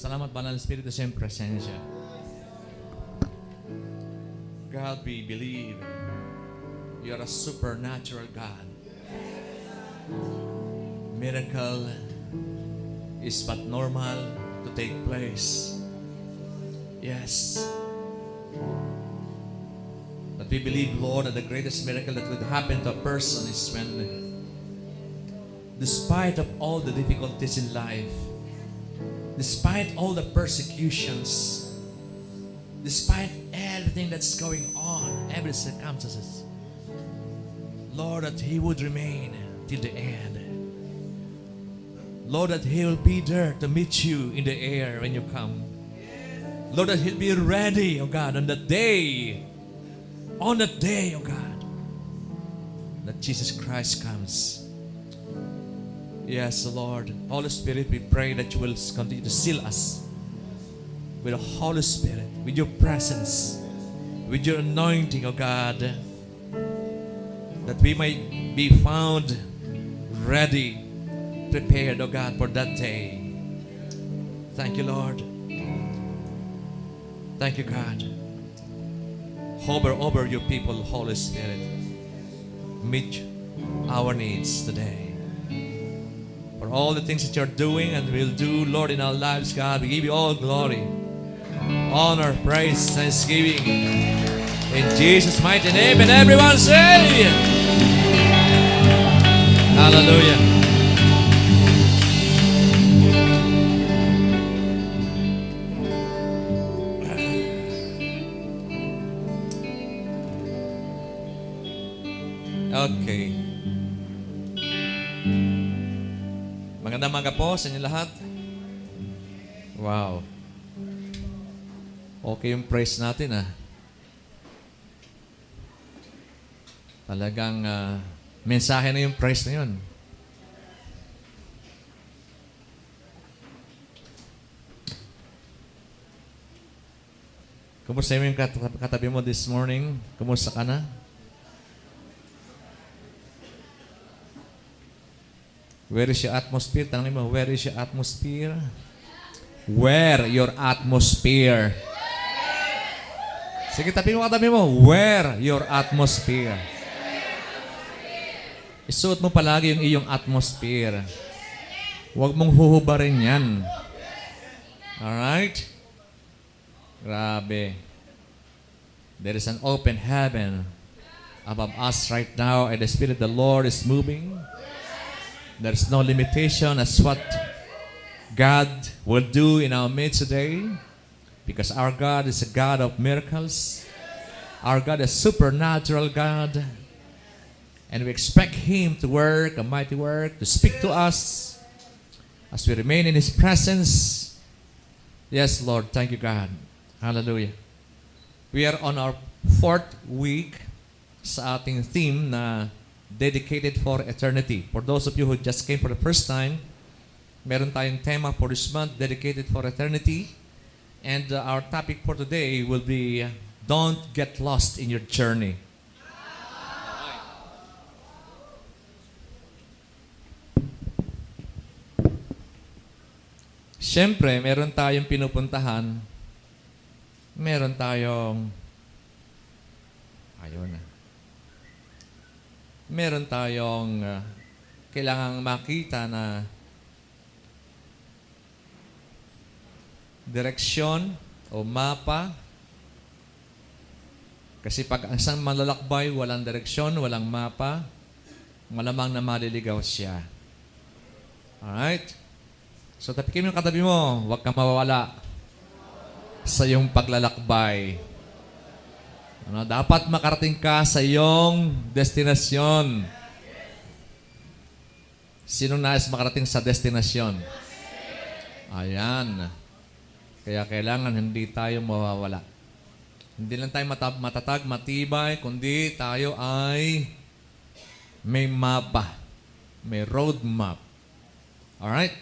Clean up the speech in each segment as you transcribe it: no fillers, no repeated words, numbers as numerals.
Salamat, Banal Espiritu, sa iyong presensya. God, we believe you are a supernatural God. Miracle is but normal to take place. Yes. But we believe, Lord, that the greatest miracle that could happen to a person is when, despite of all the difficulties in life, despite all the persecutions, despite everything that's going on, every circumstances, Lord, that He would remain till the end. Lord, that He will be there to meet you in the air when you come. Lord, that He'll be ready, oh God, on that day, oh God, that Jesus Christ comes. Yes, Lord. Holy Spirit, we pray that you will continue to seal us with the Holy Spirit, with your presence, with your anointing, oh God, that we might be found ready, prepared, oh God, for that day. Thank you, Lord. Thank you, God. Hover over your people, Holy Spirit. Meet our needs today. For all the things that you're doing and will do, Lord, in our lives, God, we give you all glory, honor, praise, thanksgiving. In Jesus' mighty name, and everyone say, hallelujah. Okay. Magandang umaga po sa inyo lahat. Wow. Okay yung praise natin, ah. Talagang mensahe na yung praise na yun. Kumusta mo yung katabi mo this morning? Kumusta ka na? Where is your atmosphere? Tanongin mo, where is your atmosphere? Where your atmosphere? Sige, tabi mo katabi mo. Where your atmosphere? Isuot mo palagi yung iyong atmosphere. Huwag mong huhubarin yan. Alright? Grabe. There is an open heaven above us right now, and the Spirit of the Lord is moving. There's no limitation as what God will do in our midst today, because our God is a God of miracles. Our God is a supernatural God, and we expect Him to work a mighty work, to speak to us as we remain in His presence. Yes, Lord. Thank you, God. Hallelujah. We are on our 4th week sa ating theme na dedicated for eternity. For those of you who just came for the first time, meron tayong tema for this month, dedicated for eternity. And our topic for today will be, don't get lost in your journey. Siyempre, meron tayong pinupuntahan. Meron tayong meron tayong kailangang makita na direksyon o mapa. Kasi pag ang isang malalakbay, walang direksyon, walang mapa, malamang na maliligaw siya. Alright? So, tapikin mo yung katabi mo, huwag kang mawawala sa iyong paglalakbay. Dapat makarating ka sa iyong destinasyon. Sino nais makarating sa destinasyon? Ayan. Kaya kailangan hindi tayo mawawala. Hindi lang tayo matatag, matibay, kundi tayo ay may mapa. May road map. Alright?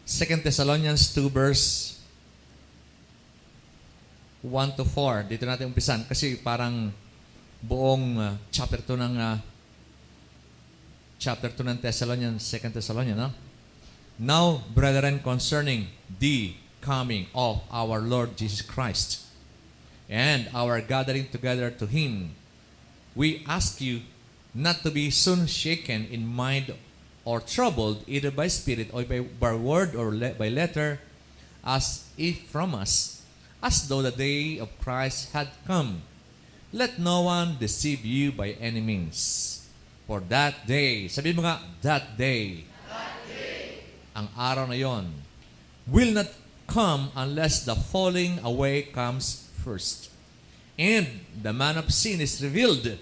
2 Thessalonians 2 verse 1 to 4. Dito natin umpisan kasi parang buong chapter 2 ng Thessalonians, 2 Thessalonians, no? Now, brethren, concerning the coming of our Lord Jesus Christ and our gathering together to Him, we ask you not to be soon shaken in mind or troubled either by spirit or by word or by letter, as if from us, as though the day of Christ had come. Let no one deceive you by any means. For that day, sabi mo nga, that day, ang araw na yon, will not come unless the falling away comes first. And the man of sin is revealed,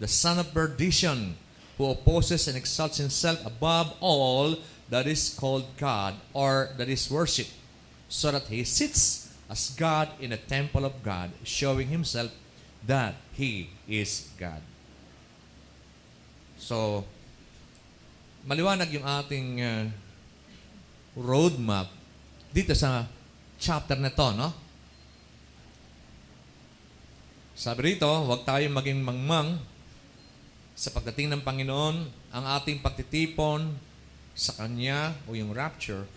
the son of perdition, who opposes and exalts himself above all that is called God or that is worshipped, so that he sits as God in a temple of God, showing himself that he is God. So, maliwanag yung ating roadmap dito sa chapter na to, no? Sabi rito, huwag tayong maging mangmang sa pagdating ng Panginoon, ang ating pagtitipon sa Kanya o yung rapture.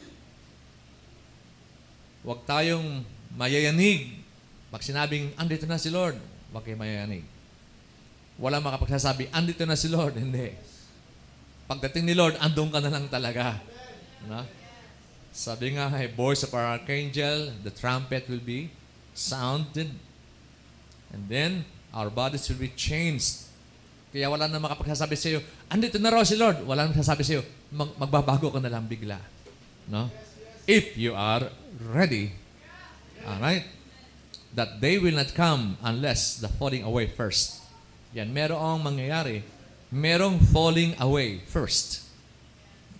Huwag tayong mayayanig. Pag sinabing, andito na si Lord, huwag kayo mayayanig. Walang makapagsasabi, andito na si Lord. Hindi. Pagdating ni Lord, andun ka na lang talaga. No? Sabi nga, voice of our archangel, the trumpet will be sounded. And then, our bodies will be changed. Kaya wala na makapagsasabi sa iyo, andito na raw si Lord. Wala na magsasabi sa iyo, magbabago ka na lang bigla. No? If you are ready. Alright? That day will not come unless the falling away first. Yan, merong mangyayari. Merong falling away first.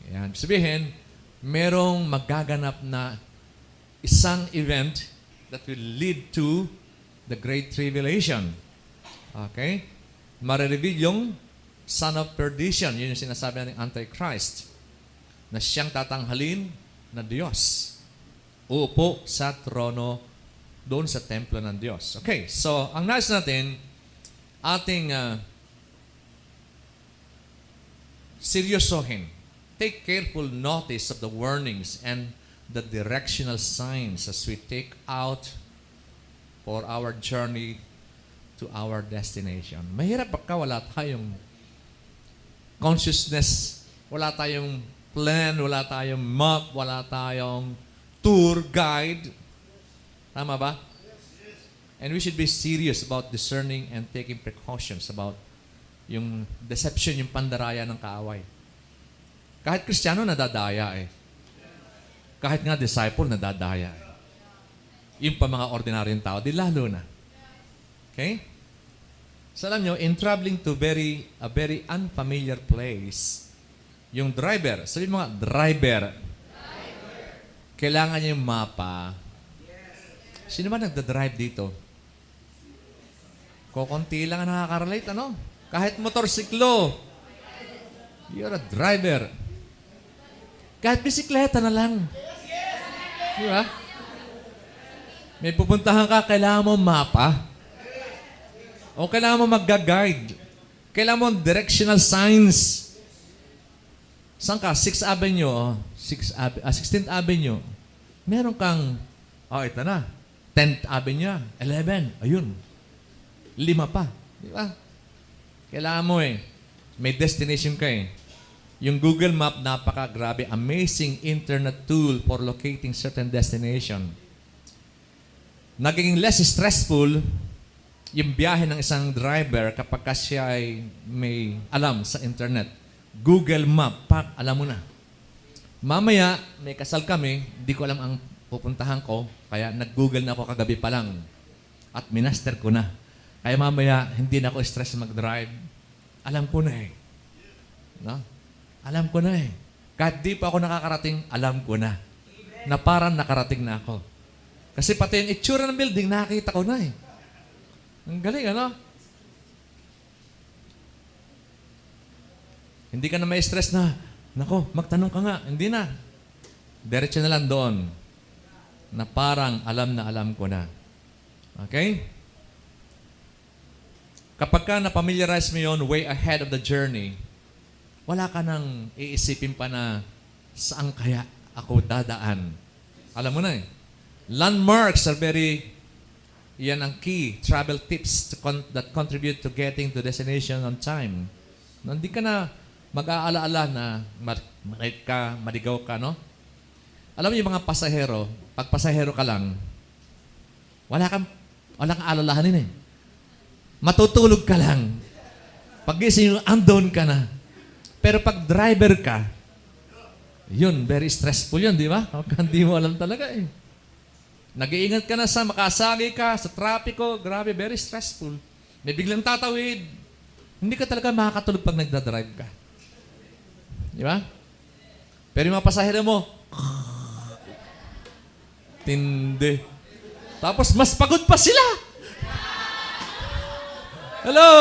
Yan, sabihin, merong magaganap na isang event that will lead to the Great Tribulation. Okay? Marireveal yung son of perdition. Yun yung sinasabi ng Antichrist. Na siyang tatanghalin na Diyos. Uupo sa trono doon sa templo ng Diyos. Okay, so ang nais natin, ating seryosohin. Take careful notice of the warnings and the directional signs as we take out for our journey to our destination. Mahirap pagka wala tayong consciousness, wala tayong plan, wala tayong map, wala tayong tour guide. Tama ba? And we should be serious about discerning and taking precautions about yung deception, yung pandaraya ng kaaway. Kahit Kristiyano, nadadaya eh. Kahit nga disciple, nadadaya eh. Yung pa mga ordinaryong tao, di lalo na. Okay? So alam nyo, in traveling to a very unfamiliar place, yung driver, sabi mo nga, driver. Kailangan niya yung mapa. Sino ba nagda-drive dito? Kukunti lang ang nakaka-relate, ano? Kahit motorsiklo, you're a driver. Kahit bisikleta na lang. Di ba? May pupuntahan ka, kailangan mo mapa. O kailangan mo mag-guide. Kailangan mo directional signs. Saan ka? 6th Avenue. 16th Avenue. Meron kang, ito na. 10th Avenue. 11. Ayun. 5 pa. Di ba? Kailangan mo eh. May destination ka eh. Yung Google Map, napaka-grabe. Amazing internet tool for locating certain destination. Naging less stressful yung biyahe ng isang driver kapag siya ay may alam sa internet. Google Map, alam mo na. Mamaya, may kasal kami, hindi ko alam ang pupuntahan ko, kaya nag-Google na ako kagabi pa lang. At minaster ko na. Kaya mamaya, hindi na ako stress mag-drive. Alam ko na eh. No? Alam ko na eh. Kahit di pa ako nakakarating, alam ko na. Na parang nakarating na ako. Kasi pati yung itsura ng building, nakakita ko na eh. Ang galing, ano? Hindi ka na may stress na, nako, magtanong ka nga. Hindi na. Diretso na lang doon. Na parang alam na alam ko na. Okay? Kapag ka na-familiarize mo yun, way ahead of the journey, wala ka nang iisipin pa na saan kaya ako dadaan? Alam mo na eh. Landmarks are yan ang key travel tips that contribute to getting to destination on time. No, hindi ka na mag-aalaala na makit ka, maligaw ka, no? Alam mo yung mga pasahero, pag pasahero ka lang, walang alalahanin eh. Matutulog ka lang. Pag gising, andon ka na. Pero pag driver ka, yun, very stressful yun, di ba? Hindi mo alam talaga eh. Nag-iingat ka na sa makasagi ka, sa trapiko, grabe, very stressful. May biglang tatawid. Hindi ka talaga makakatulog pag nagdadrive ka. Di ba? Pero yung mga pasahero mo, tindi. Tapos mas pagod pa sila. Hello!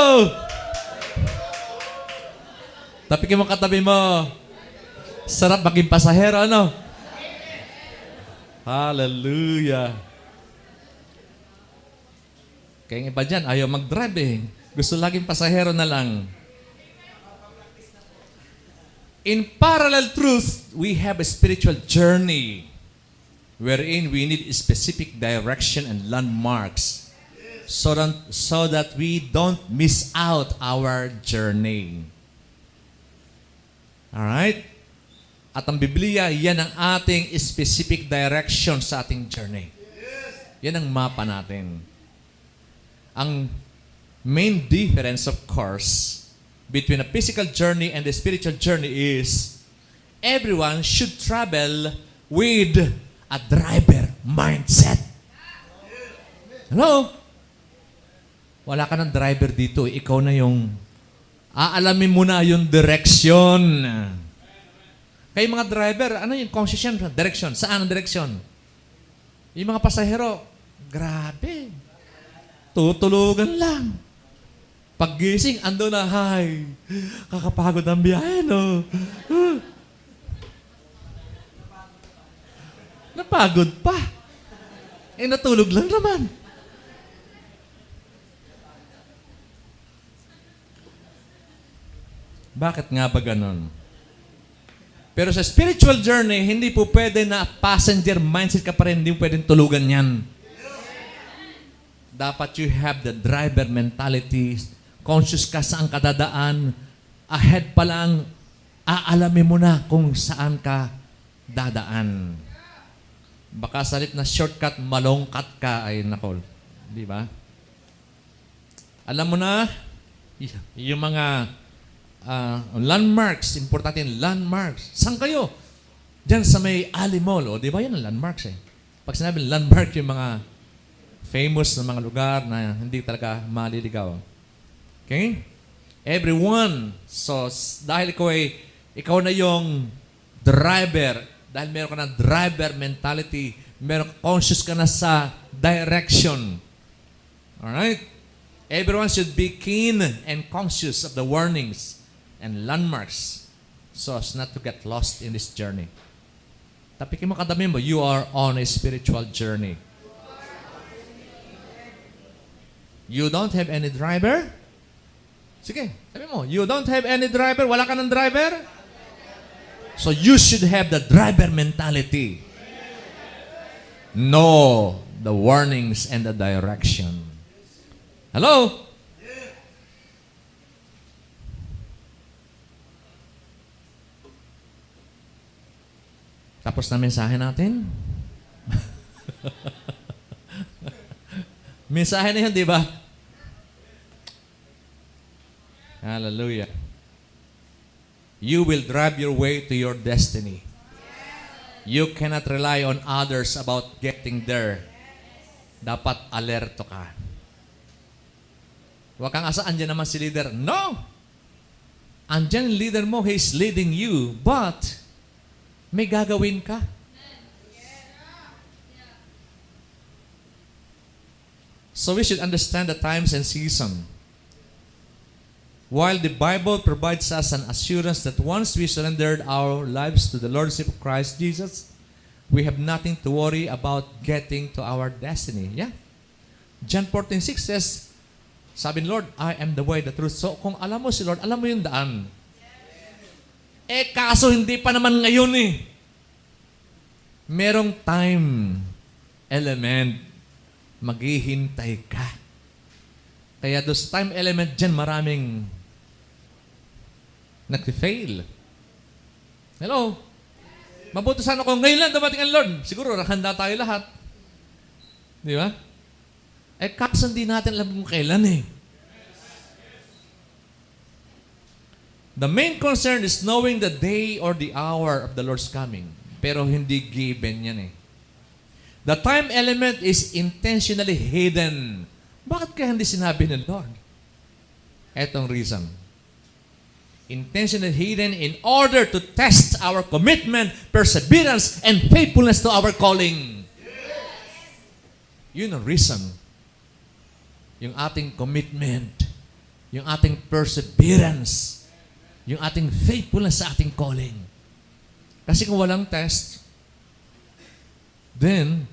Tapikin mo katabi mo. Sarap maging pasahero, ano? Hallelujah. Kaya yung iba dyan, ayaw mag-drive eh. Gusto laging pasahero na lang. In parallel truth, we have a spiritual journey wherein we need specific direction and landmarks so that we don't miss out our journey. Alright? At ang Biblia, yan ang ating specific direction sa ating journey. Yan ang mapa natin. Ang main difference, of course, between a physical journey and the spiritual journey is everyone should travel with a driver mindset. Hello? Wala ka ng driver dito. Ikaw na yung aalamin mo na yung direksyon. Kaya mga driver, ano yung conscious yan? Direction. Saan ang direksyon? Yung mga pasahero, grabe. Tutulugan lang. Paggising, ando na, hay, kakapagod ang biyahe, no? Napagod pa. Eh, natulog lang naman. Bakit nga ba ganon? Pero sa spiritual journey, hindi po pwede na passenger mindset ka pa rin, hindi po pwedeng tulugan yan. Dapat you have the driver mentality, conscious ka saan ka dadaan, ahead pa lang, aalamin mo na kung saan ka dadaan. Baka salit na shortcut, malongkat ka, ay nako, di ba? Alam mo na, yung mga landmarks, importante yung landmarks. Saan kayo? Diyan sa may Ali Mall. O, di ba yan ang landmarks eh? Pag sinabi landmark, yung mga famous na mga lugar na hindi talaga maliligaw. Okay? Everyone. So, dahil ikaw na yung driver, dahil meron ka na driver mentality, conscious ka na sa direction. Alright? Everyone should be keen and conscious of the warnings and landmarks so as not to get lost in this journey. Tapikin mo katabi mo, you are on a spiritual journey. You don't have any driver? Sige, sabi mo, you don't have any driver? Wala ka ng driver? So you should have the driver mentality. Know the warnings and the direction. Hello? Tapos na mensahe natin? Mensahe na yun, di ba? Hallelujah. You will drive your way to your destiny. You cannot rely on others about getting there. Dapat alerto ka. Huwag kang asa, andyan naman si leader. No! Andyan yung leader mo, he's leading you. But, may gagawin ka. So we should understand the times and season. While the Bible provides us an assurance that once we surrendered our lives to the Lordship of Christ Jesus, we have nothing to worry about getting to our destiny. Yeah? John 14:6 says, sabi ni Lord, I am the way, the truth. So kung alam mo si Lord, alam mo yung daan. Kaso hindi pa naman ngayon eh. Merong time element. Maghihintay ka. Kaya doon sa time element dyan, maraming nag-fail. Hello? Mabuti sana kung ngayon lang dumating ang Lord. Siguro, handa tayo lahat. Di ba? Kaso hindi natin alam kung kailan eh. The main concern is knowing the day or the hour of the Lord's coming. Pero hindi given yan eh. The time element is intentionally hidden. Bakit kaya hindi sinabi ng Lord? Etong reason. Intentionally hidden in order to test our commitment, perseverance, and faithfulness to our calling. Yun ang reason. Yung ating commitment, yung ating perseverance, yung ating faithfulness sa ating calling. Kasi kung walang test, then,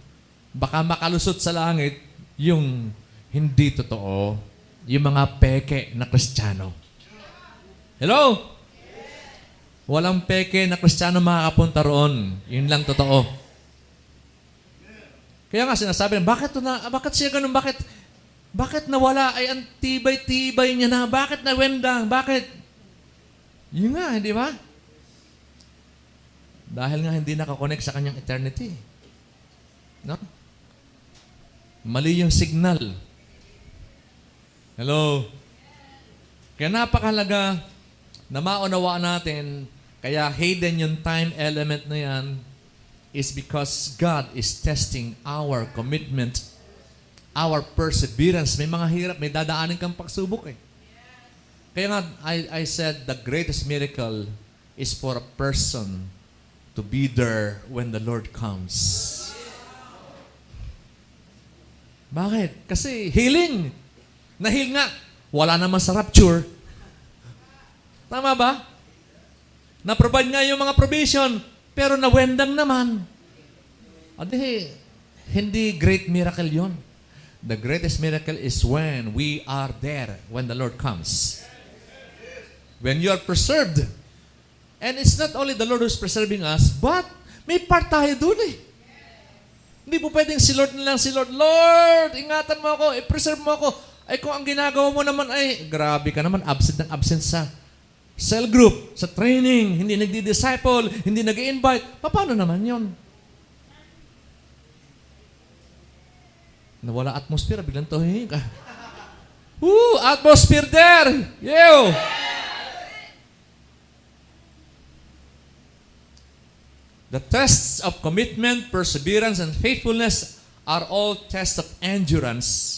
baka makalusot sa langit yung hindi totoo, yung mga peke na Kristiyano. Hello? Walang peke na Kristiyano makakapunta roon. Yun lang totoo. Kaya nga sinasabi, bakit siya ganun? Bakit nawala? Ay, ang tibay-tibay niya na. Bakit nawendang? Bakit? Yun nga, hindi ba? Dahil nga hindi nakakonect sa kanyang eternity. No? Mali yung signal. Hello? Kaya napakalaga na maunawaan natin, kaya hidden yung time element na yan is because God is testing our commitment, our perseverance. May mga hirap, may dadaanin kang pagsubok eh. Kaya nga, I said, the greatest miracle is for a person to be there when the Lord comes. Bakit? Kasi healing. Na-heal nga. Wala naman sa rapture. Tama ba? Na-provide nga yung mga provision, pero nawendang naman. Hindi great miracle yon. The greatest miracle is when we are there, when the Lord comes. When you are preserved. And it's not only the Lord who's preserving us, but may part tayo dun eh. Hindi po pwedeng si Lord na lang, si Lord, Lord, ingatan mo ako, i-preserve mo ako. Ay kung ang ginagawa mo naman ay, grabe ka naman, absent ng absent sa cell group, sa training, hindi nagdi-disciple, hindi nag-i-invite. Paano naman yon? Nawala atmosphere, biglang tohing ka. Atmosphere there! Yo! The tests of commitment, perseverance, and faithfulness are all tests of endurance.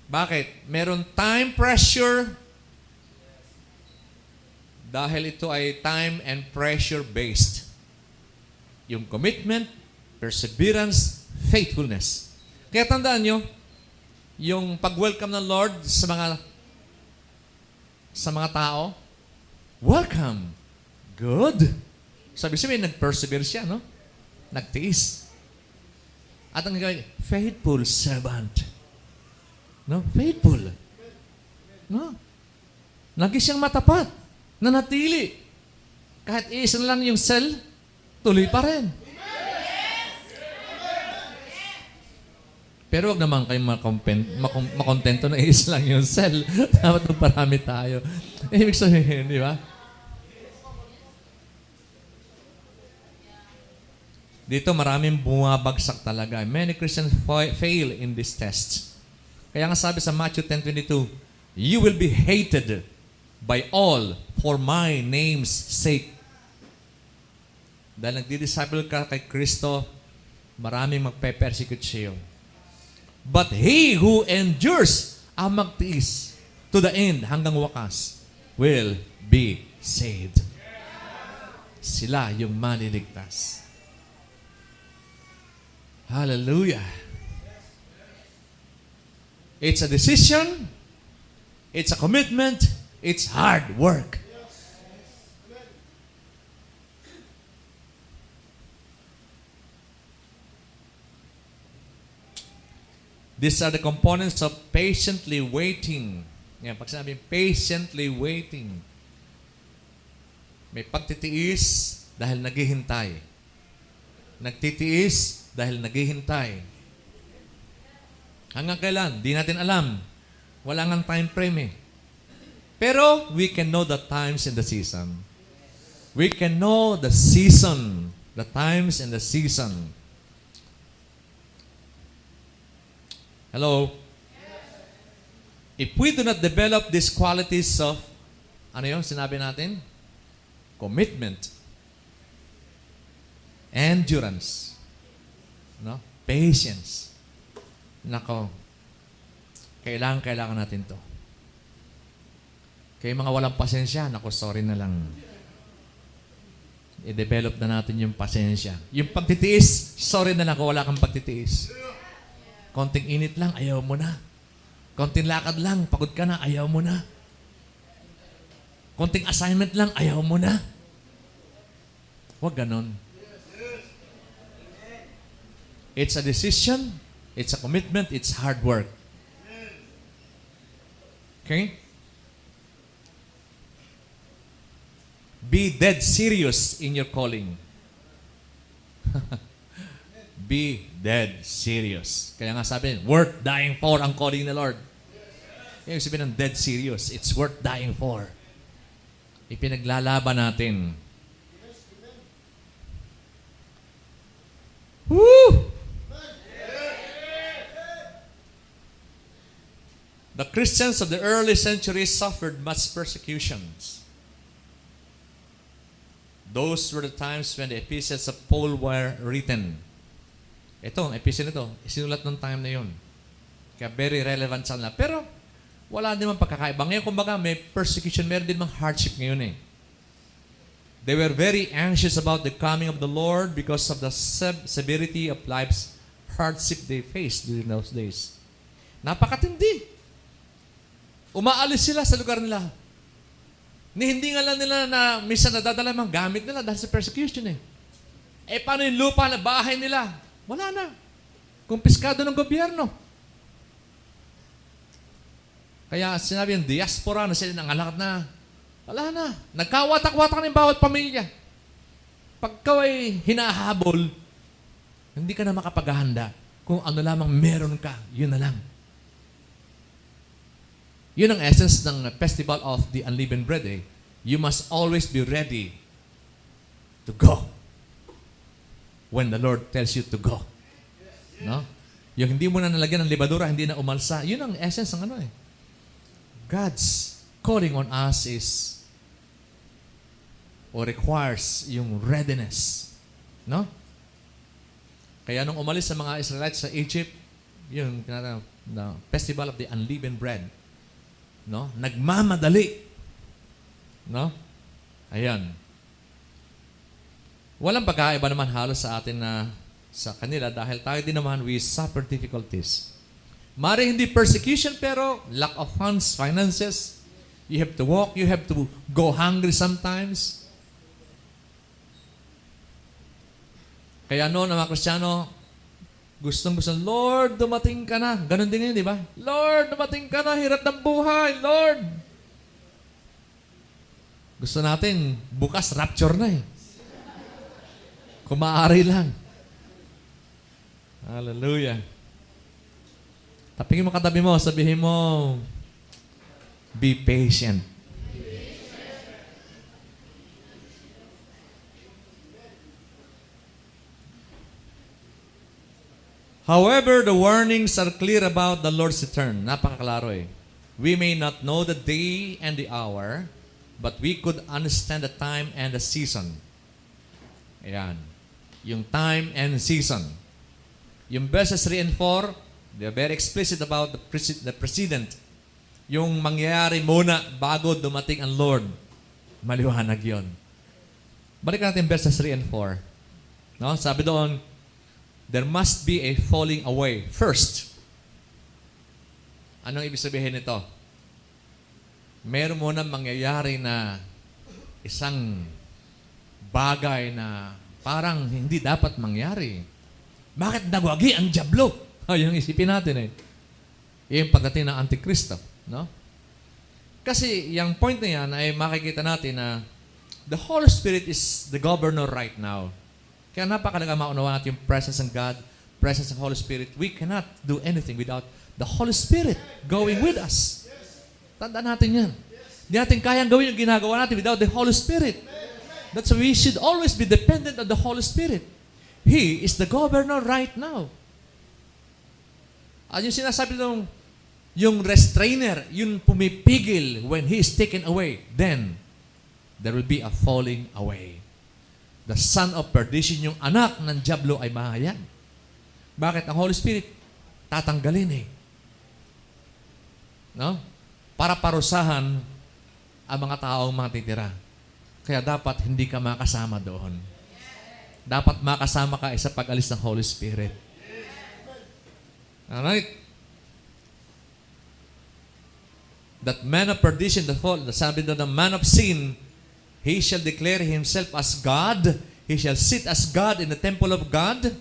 Bakit? Meron time pressure dahil ito ay time and pressure based. Yung commitment, perseverance, faithfulness. Kaya tandaan nyo, yung pag-welcome ng Lord sa mga tao, welcome. Good. Sabi, nag-persevere siya, no? Nagtiis. At ang gagawin, faithful servant. No? Faithful. No? Lagi siyang matapat. Nanatili. Kahit isa lang yung cell, tuloy pa rin. Pero wag naman kayong makontento na isa lang yung cell. Dapat magparami tayo. Ibig sabihin, di ba? Dito maraming bumabagsak talaga. Many Christians fail in this test. Kaya nga sabi sa Matthew 10:22, you will be hated by all for my name's sake. Dahil nagdi-disciple ka kay Kristo, maraming magpe-persecute siya. But he who endures, ang magtiis to the end, hanggang wakas, will be saved. Sila yung maliligtas. Hallelujah. It's a decision. It's a commitment. It's hard work. These are the components of patiently waiting. Yan, pag sinabi, patiently waiting. May pagtitiis dahil naghihintay. Nagtitiis dahil naghihintay. Hanggang kailan? Di natin alam. Wala ngang time frame eh. Pero we can know the times and the season. We can know the season, the times and the season. Hello? If we do not develop these qualities of, ano yun, sinabi natin? Commitment. Endurance. No? Patience. Nako. Kailangan natin to. Kaya mga walang pasensya, nako, sorry na lang. I-develop na natin yung pasensya. Yung pagtitiis, sorry na lang kung wala kang pagtitiis. Konting init lang, ayaw mo na. Konting lakad lang, pagod ka na, ayaw mo na. Konting assignment lang, ayaw mo na. Huwag ganon. It's a decision, it's a commitment, it's hard work. Okay? Be dead serious in your calling. Be dead serious. Kaya nga sabi, worth dying for ang calling ni Lord. Yung sabihin ng dead serious, it's worth dying for. Ipinaglalaban natin. Woo! The Christians of the early centuries suffered much persecutions. Those were the times when the epistles of Paul were written. Ito, ang epistle nito, isinulat ng time na yun. Kaya very relevant sa nila. Pero, wala din naman pagkakaiba. Ngayon, kumbaga, may persecution, meron din mga hardship ngayon eh. They were very anxious about the coming of the Lord because of the severity of life's hardship they faced during those days. Napakatindi. Umaalis sila sa lugar nila. Hindi nga lang nila na minsan nadadala mga gamit nila dahil sa persecution eh. Paano yung lupa na bahay nila? Wala na. Kumpiskado ng gobyerno. Kaya sinabi yung diaspora na sila nangalakad na. Wala na. Nagkawatak-watak ng bawat pamilya. Pagka ay hinahabol, hindi ka na makapaghahanda. Kung ano lamang meron ka, yun na lang. Yun ang essence ng Festival of the Unleavened Bread eh. You must always be ready to go when the Lord tells you to go. No? Yung hindi mo na nalagyan ng libadura, hindi na umalsa. Yun ang essence ng ano eh. God's calling on us is or requires yung readiness. No? Kaya nung umalis sa mga Israelites sa Egypt, yung the Festival of the Unleavened Bread. No? Nagmamadali. No? Ayan. Walang pagkaiba naman halos sa atin na sa kanila dahil tayo din naman we suffer difficulties. Mari hindi persecution pero lack of funds, finances. You have to walk, you have to go hungry sometimes. Kaya noon ang mga Kristiyano, gustong-gusto, Lord, dumating ka na. Ganon din yun, di ba? Lord, dumating ka na, hirap ng buhay. Lord! Gusto natin, bukas rapture na eh. Kung maaari lang. Hallelujah. Tapingin mo katabi mo, sabihin mo, be patient. However, the warnings are clear about the Lord's return. Napakaklaro eh. We may not know the day and the hour, but we could understand the time and the season. Ayan. Yung time and season. Yung verses 3 and 4, they're very explicit about the precedent. Yung mangyayari muna bago dumating ang Lord. Maliwanag yon. Balikan natin verses 3 and 4. No? Sabi doon, there must be a falling away first. Anong ibig sabihin nito? Meron muna mangyayari na isang bagay na parang hindi dapat mangyari. Bakit nagwagi ang dyablo? Yung isipin natin eh. Yung pagdating ng Antikristo. No? Kasi yung point na yan ay makikita natin na The Holy Spirit is the governor right now. Kaya napakalaga maunawa natin yung presence ng God, presence ng Holy Spirit. We cannot do anything without the Holy Spirit going with us. Tandaan natin yan. Hindi natin kayang gawin yung ginagawa natin without the Holy Spirit. That's why we should always be dependent on the Holy Spirit. He is the governor right now. At yung sinasabi nung yung restrainer, yung pumipigil when He is taken away, then there will be a falling away. The son of perdition, yung anak ng diablo ay mahayag. Bakit? Ang Holy Spirit, tatanggalin eh. No? Para parusahan ang mga taong matitira. Kaya dapat hindi ka makasama doon. Dapat makasama ka sa pag-alis ng Holy Spirit. Alright? That man of perdition, the sabi doon, the man of sin, he shall declare himself as God. He shall sit as God in the temple of God.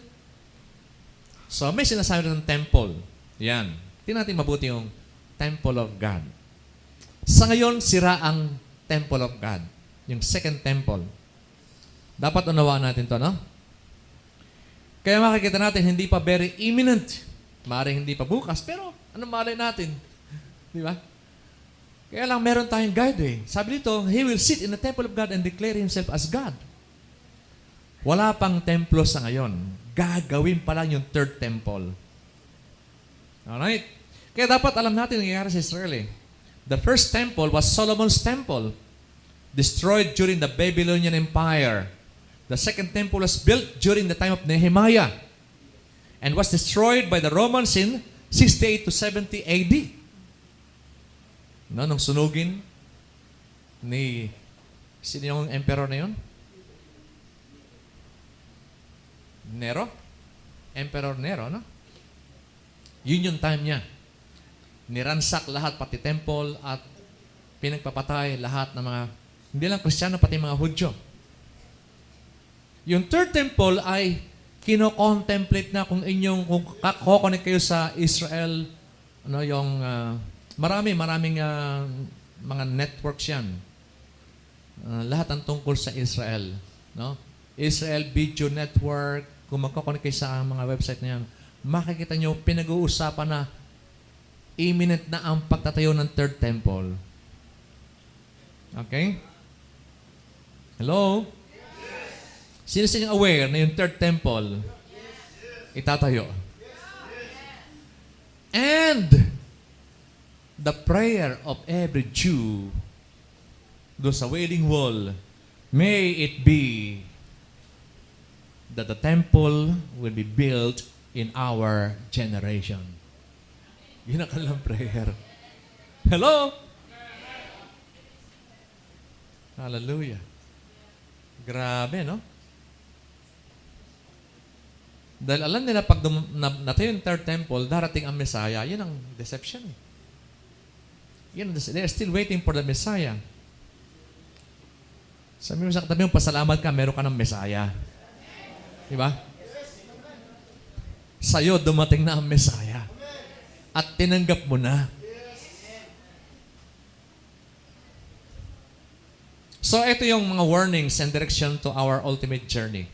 So, may sinasabi ng temple. Yan. Tingnan natin mabuti yung temple of God. Sa ngayon, sira ang temple of God. Yung second temple. Dapat unawaan natin to, no? Kaya makikita natin, hindi pa very imminent. Maaaring hindi pa bukas, pero ano malay natin? Di ba? Kaya lang meron tayong guide eh. Sabi dito, He will sit in the temple of God and declare Himself as God. Wala pang templo sa ngayon. Gagawin pa lang yung third temple. Alright? Kaya dapat alam natin ang nangyayari sa Israel eh. The first temple was Solomon's temple, destroyed during the Babylonian Empire. The second temple was built during the time of Nehemiah and was destroyed by the Romans in 68 to 70 AD. No, nung sunugin ni sino yung emperor na yun? Nero? Emperor Nero, no? Yun yung time niya. Niransak lahat, pati temple, at pinagpapatay lahat ng mga, hindi lang Kristiyano, pati mga Hudyo. Yung third temple ay kino-contemplate na kung kakokonek kayo sa Israel, ano, yung maraming mga networks yan. Lahat ang tungkol sa Israel. No? Israel Video Network, kung magkakonek kayo sa mga website na yan, makikita nyo, pinag-uusapan na imminent na ang pagtatayo ng third temple. Okay? Hello? Sino sa inyo aware na yung third temple itatayo? And the prayer of every Jew do sa Wailing Wall, may it be that the temple will be built in our generation. Yun ang kanilang prayer. Hello? Hallelujah. Grabe, no? Dahil alam nila pag natayo yung third temple, darating ang Messiah. Yun ang deception. They're still waiting for the Messiah. Sabi mo sa katabi mo, pasalamat ka, meron ka ng Messiah. Diba? Sa'yo, dumating na ang Messiah. At tinanggap mo na. So, ito yung mga warnings and direction to our ultimate journey.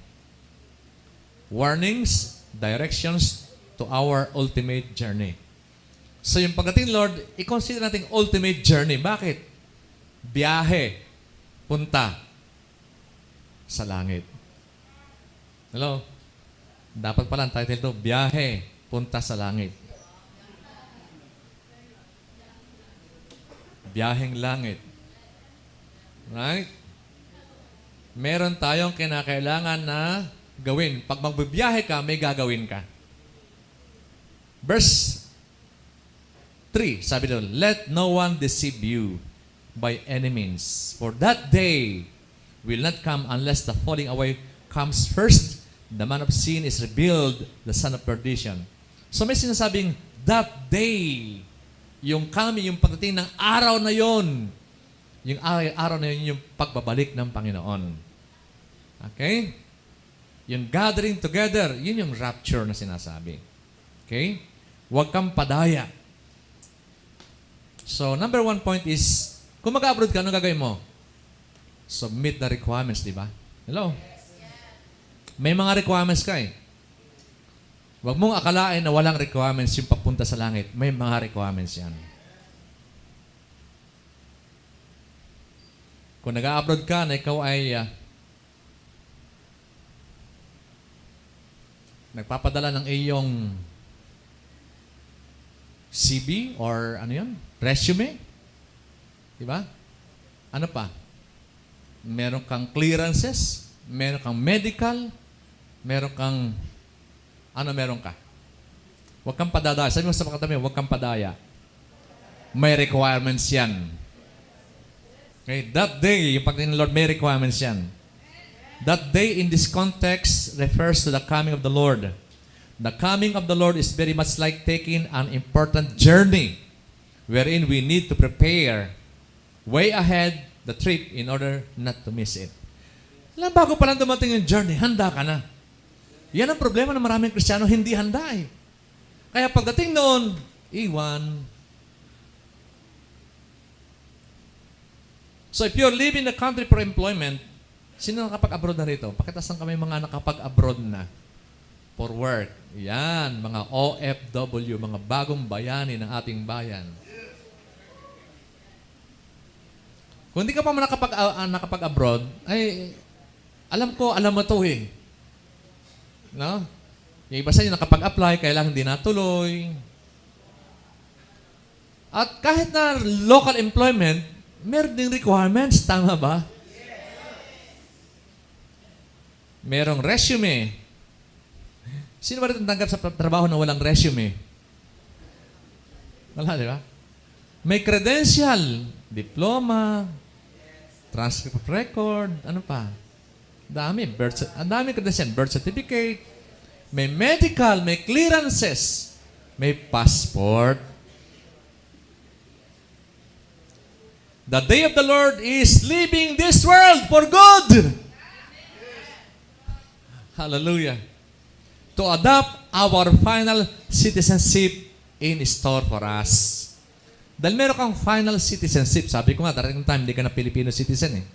Warnings, directions to our ultimate journey. So, yung pagdating, Lord, i-consider natin ultimate journey. Bakit? Biyahe, punta sa langit. Hello? Dapat pala ang title to, Biyahe, punta sa langit. Biyaheng langit. Right? Meron tayong kinakailangan na gawin. Pag magbibiyahe ka, may gagawin ka. Verse 3, sabi doon, let no one deceive you by any means. For that day will not come unless the falling away comes first. The man of sin is revealed, the son of perdition. So may sinasabing, that day, yung coming, yung pagdating ng araw na yon, yung araw na yun, yung pagbabalik ng Panginoon. Okay? Yung gathering together, yun yung rapture na sinasabi. Okay? Huwag kang padaya. So, number 1 point is, kung mag-abroad ka, anong gagawin mo? So, meet the requirements, di ba? Hello? May mga requirements ka eh. Huwag mong akalain na walang requirements yung papunta sa langit. May mga requirements yan. Kung nag-abroad ka na ikaw ay nagpapadala ng iyong CV or ano yun? Resume? Diba? Ano pa? Meron kang clearances, meron kang medical, meron kang meron ka? Huwag kang padadaya. Sabi mo sa katabi, huwag kang padaya. May requirements yan. Okay, that day, yung pagdating ng Lord, may requirements yan. That day in this context refers to the coming of the Lord. The coming of the Lord is very much like taking an important journey wherein we need to prepare way ahead the trip in order not to miss it. Alam, bago pa lang dumating yung journey, handa ka na. Yan ang problema ng maraming Kristiyano, hindi handa eh. Kaya pagdating noon, iwan. So if you're leaving the country for employment, sino nakapag-abroad na rito? Pakitasan kami mga nakapag-abroad na for work. Yan, mga OFW, mga bagong bayani ng ating bayan. Kung hindi ka pa nakapag-abroad, ay alam mo to eh. No? Yung iba sa inyo nakapag-apply, kaya lang hindi natuloy. At kahit na local employment, meron ding requirements. Tama ba? Merong resume. Sino ba rin tanggap sa trabaho na walang resume? Wala, di ba? May credential, diploma, transcript of record, ano pa? Dami credential, birth certificate, may medical, may clearances, may passport. The day of the Lord is leaving this world for good. Hallelujah. To adopt our final citizenship in store for us. Dahil meron kang final citizenship, sabi ko nga, darating time, hindi ka na Filipino citizen eh.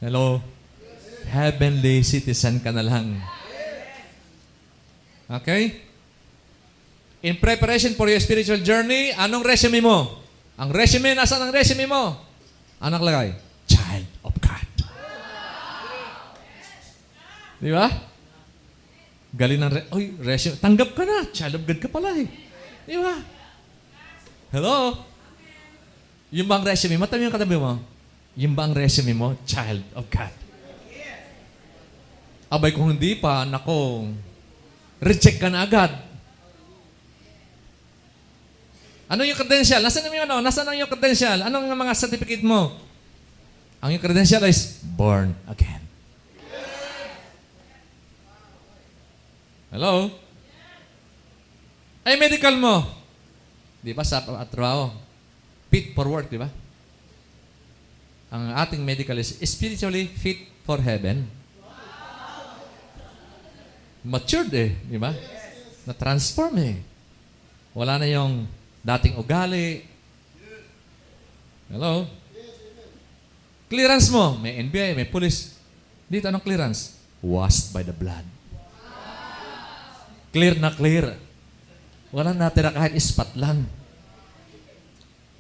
Hello? Heavenly citizen ka na lang. Okay? In preparation for your spiritual journey, anong resume mo? Ang resume, nasaan ang resume mo? Ano nakalagay? Child of God. Di ba? Galing ng resume. Tanggap ka na. Child of God ka pala eh. Di ba? Hello? Yung bang resume mo? Tabi yung katabi mo. Yung bang resume mo? Child of God. Abay, kung hindi pa, nako, reject ka na agad. Ano yung credential? Nasaan yung Nasaan yung credential? Anong mga certificate mo? Ang yung credential is born again. Hello? Ay, medical mo. Di ba sa trabaho? Fit for work, di ba? Ang ating medical is spiritually fit for heaven. Matured eh, di ba? Na-transform eh. Wala na yung dating ugali. Hello? Clearance mo, may NBI, may police. Dito, anong clearance? Washed by the blood. Clear na clear. Wala natira kahit ispat lang.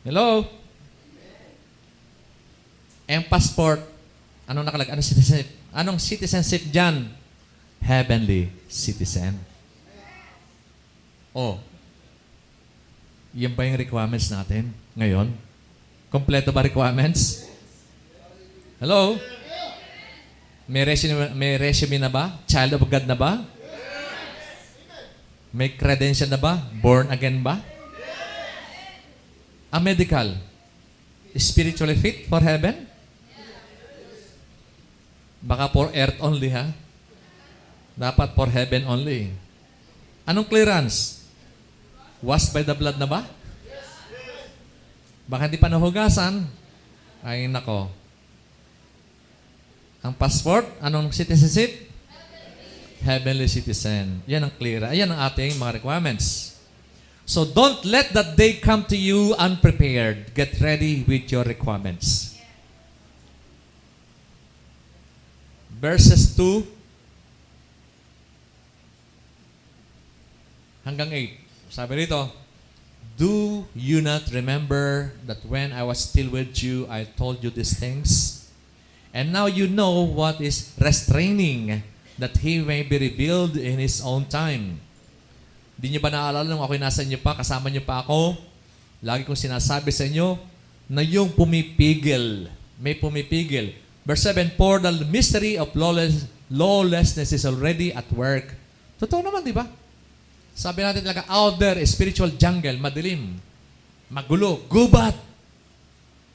Hello? Ang passport, anong nakalagay? Anong citizenship? Anong citizenship dyan? Heavenly citizen. Oh. Yan ba yung requirements natin ngayon? Kompleto ba requirements? Hello? May resume na ba? Child of God na ba? May credential na ba? Born again ba? A medical? Spiritually fit for heaven? Baka for earth only ha? Dapat for heaven only. Anong clearance? Washed by the blood na ba? Baka hindi pa nahugasan. Ay nako. Ang passport, anong citizenship? Heavenly citizen. Yan ang clear. Yan ang ating mga requirements. So don't let that day come to you unprepared. Get ready with your requirements. verses 2 hanggang 8. Sabi rito, do you not remember that when I was still with you, I told you these things? And now you know what is restraining, that He may be revealed in His own time. Di niyo ba naalala nung ako'y nasa inyo pa, kasama niyo pa ako? Lagi kong sinasabi sa inyo na yung pumipigil, may pumipigil. Verse 7, for the mystery of lawlessness is already at work. Totoo naman, di ba? Sabi natin talaga, out there, spiritual jungle, madilim, magulo, gubat.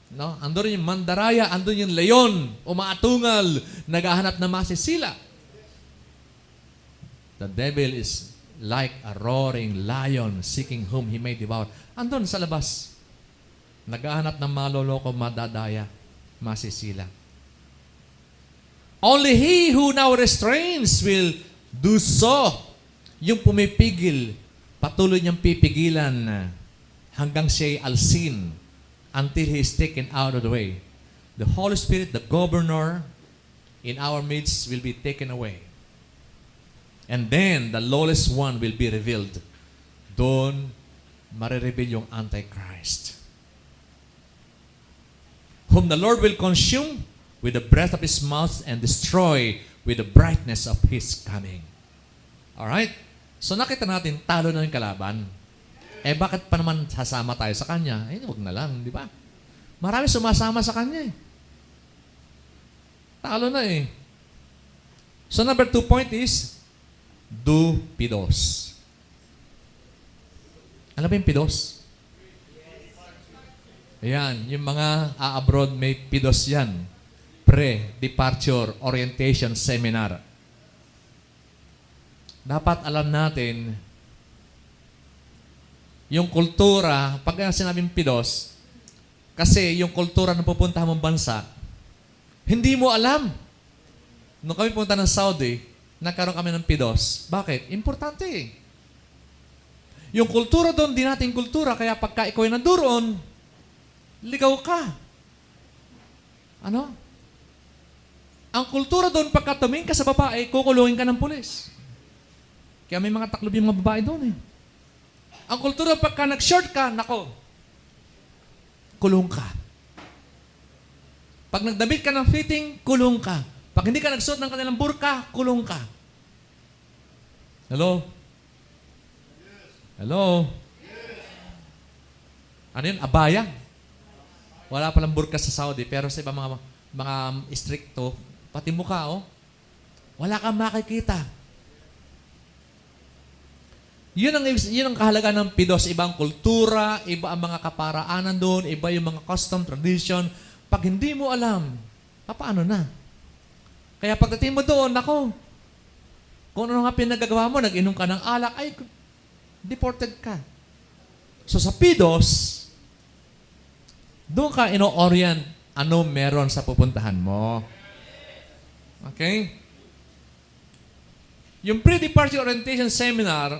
No? Andun yung mandaraya, andun yung leon, umaatungal, naghahanap na masisila. The devil is like a roaring lion seeking whom he may devour. Andun sa labas. Naghahanap ng maloloko, madadaya, masisila. Only he who now restrains will do so. Yung pumipigil, patuloy niyang pipigilan hanggang siya'y alsin until he is taken out of the way. The Holy Spirit, the governor in our midst, will be taken away. And then, the lawless one will be revealed. Doon, marireveal yung Antichrist. Whom the Lord will consume with the breath of His mouth and destroy with the brightness of His coming. Alright? So nakita natin, talo na yung kalaban. Eh bakit pa naman sasama tayo sa Kanya? Eh, huwag na lang, di ba? Marami sumasama sa Kanya eh. Talo na eh. So number 2 point is, do pidos. Ano ba yung pidos? Ayan, yung mga abroad may pidos yan. Pre-departure orientation seminar. Dapat alam natin, yung kultura, pag sinabing pidos, kasi yung kultura ng pupuntahan mong bansa, hindi mo alam. Nung kami pumunta ng Saudi, nagkaroon kami ng pidos. Bakit? Importante eh. Yung kultura doon, di natin kultura, kaya pagka ikaw ay nandoon, ligaw ka. Ano? Ang kultura doon, pagka tumingin ka sa babae, kukulungin ka ng pulis. Kaya may mga taklob yung mga babae doon eh. Ang kultura, pagka nag-short ka, nako, kulong ka. Pag nagdamit ka ng fitting, kulong ka. Pag hindi ka nagsuot ng kanilang burka, kulong ka. Hello? Hello? Ano yun? Abaya? Wala palang burka sa Saudi, pero sa iba mga stricto, pati mukha, oh, wala kang makikita. Yun ang kahalaga ng pidos. Ibang kultura, iba ang mga kaparaanan doon, iba yung mga custom, tradition. Pag hindi mo alam, paano na? Kaya pagdating mo doon, nako, kung ano nga pinagagawa mo, nag-inom ka ng alak, ay, deported ka. So sa pidos, doon ka ino-orient ano meron sa pupuntahan mo. Okay? Yung pre-departure orientation seminar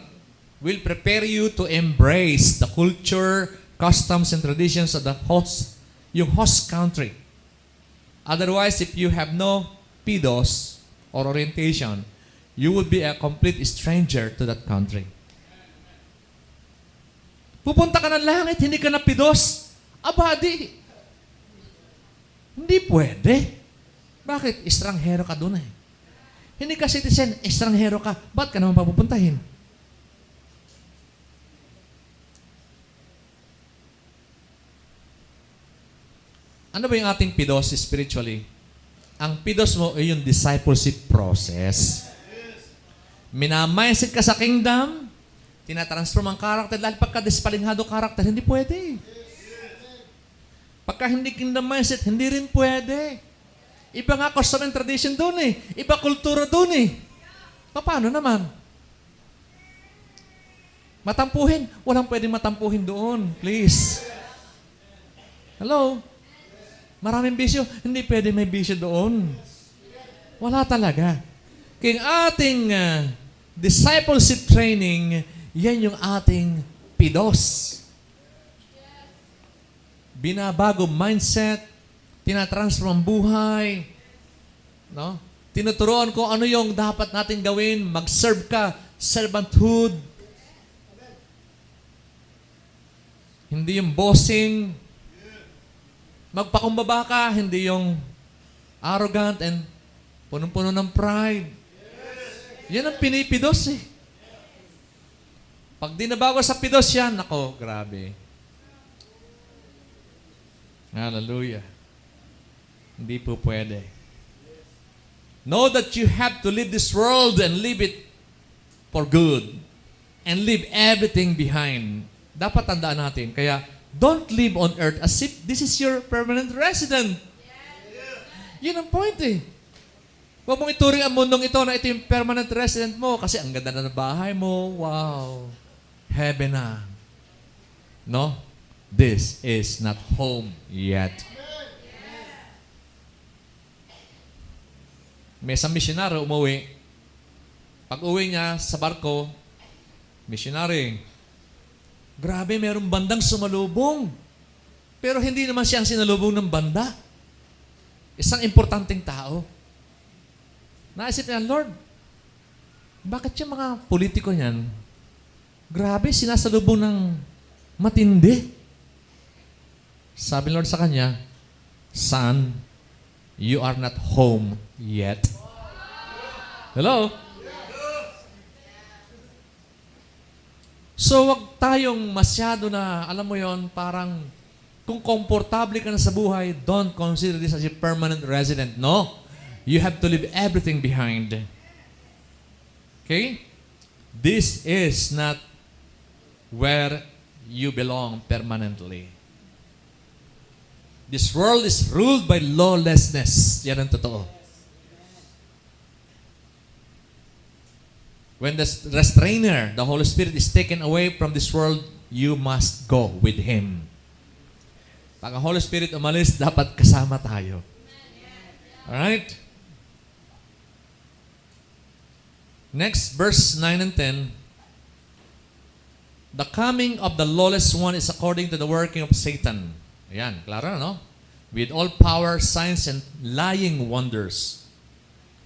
will prepare you to embrace the culture, customs, and traditions of the host country. Otherwise, if you have no pidos or orientation, you will be a complete stranger to that country. Pupunta ka ng langit, hindi ka na pidos. Abadi. Hindi pwede. Bakit? Estranghero ka doon eh. Hindi ka citizen, estranghero ka. Ba't ka naman papupuntahin? Ano ba yung ating pidos spiritually? Ang pidos mo ay yung discipleship process. Minamindset ka sa kingdom, tinatransform ang character, dahil pagka-dispalinghado character, hindi pwede. Pagka hindi kingdom mindset, hindi rin pwede. Iba nga custom and tradition doon eh. Iba kultura doon eh. Paano naman? Matampuhin? Walang pwedeng matampuhin doon. Please. Hello? Maraming bisyo? Hindi pwede may bisyo doon. Wala talaga. Kaya ating discipleship training, yan yung ating pidos. Binabago mindset, tinatransform ang buhay, no? Tinuturuan ko ano yung dapat natin gawin. Mag-serve ka. Servanthood. Hindi yung bossing. Magpakumbaba ka. Hindi yung arrogant and punong-puno ng pride. Yan ang pinipidos eh. Pag di nabago sa pidos yan, nako, grabe. Hallelujah. Hindi po pwede. Know that you have to leave this world and leave it for good. And leave everything behind. Dapat tandaan natin. Kaya, don't live on earth as if this is your permanent resident. Yun ang point eh. Huwag mong ituring ang mundong ito na ito yung permanent resident mo kasi ang ganda na ng bahay mo. Wow. Heaven na. No? This is not home yet. May isang missionary umuwi. Pag uwi niya sa barko, missionary, grabe, mayroong bandang sumalubong. Pero hindi naman siya ang sinalubong ng banda. Isang importanteng tao. Naisip niya, Lord, bakit yung mga politiko niyan, grabe, sinasalubong ng matindi. Sabi ng Lord sa kanya, Son, you are not home yet. Hello? So, wag tayong masyado na, alam mo yon, parang, kung komportable ka na sa buhay, don't consider this as a permanent resident. No. You have to leave everything behind. Okay? This is not where you belong permanently. This world is ruled by lawlessness. Yan ang totoo. When the restrainer, the Holy Spirit, is taken away from this world, you must go with Him. Pag ang Holy Spirit umalis, dapat kasama tayo. Alright? Next, verse 9 and 10. The coming of the lawless one is according to the working of Satan. Ayan, klaro na, no? With all power, signs, and lying wonders.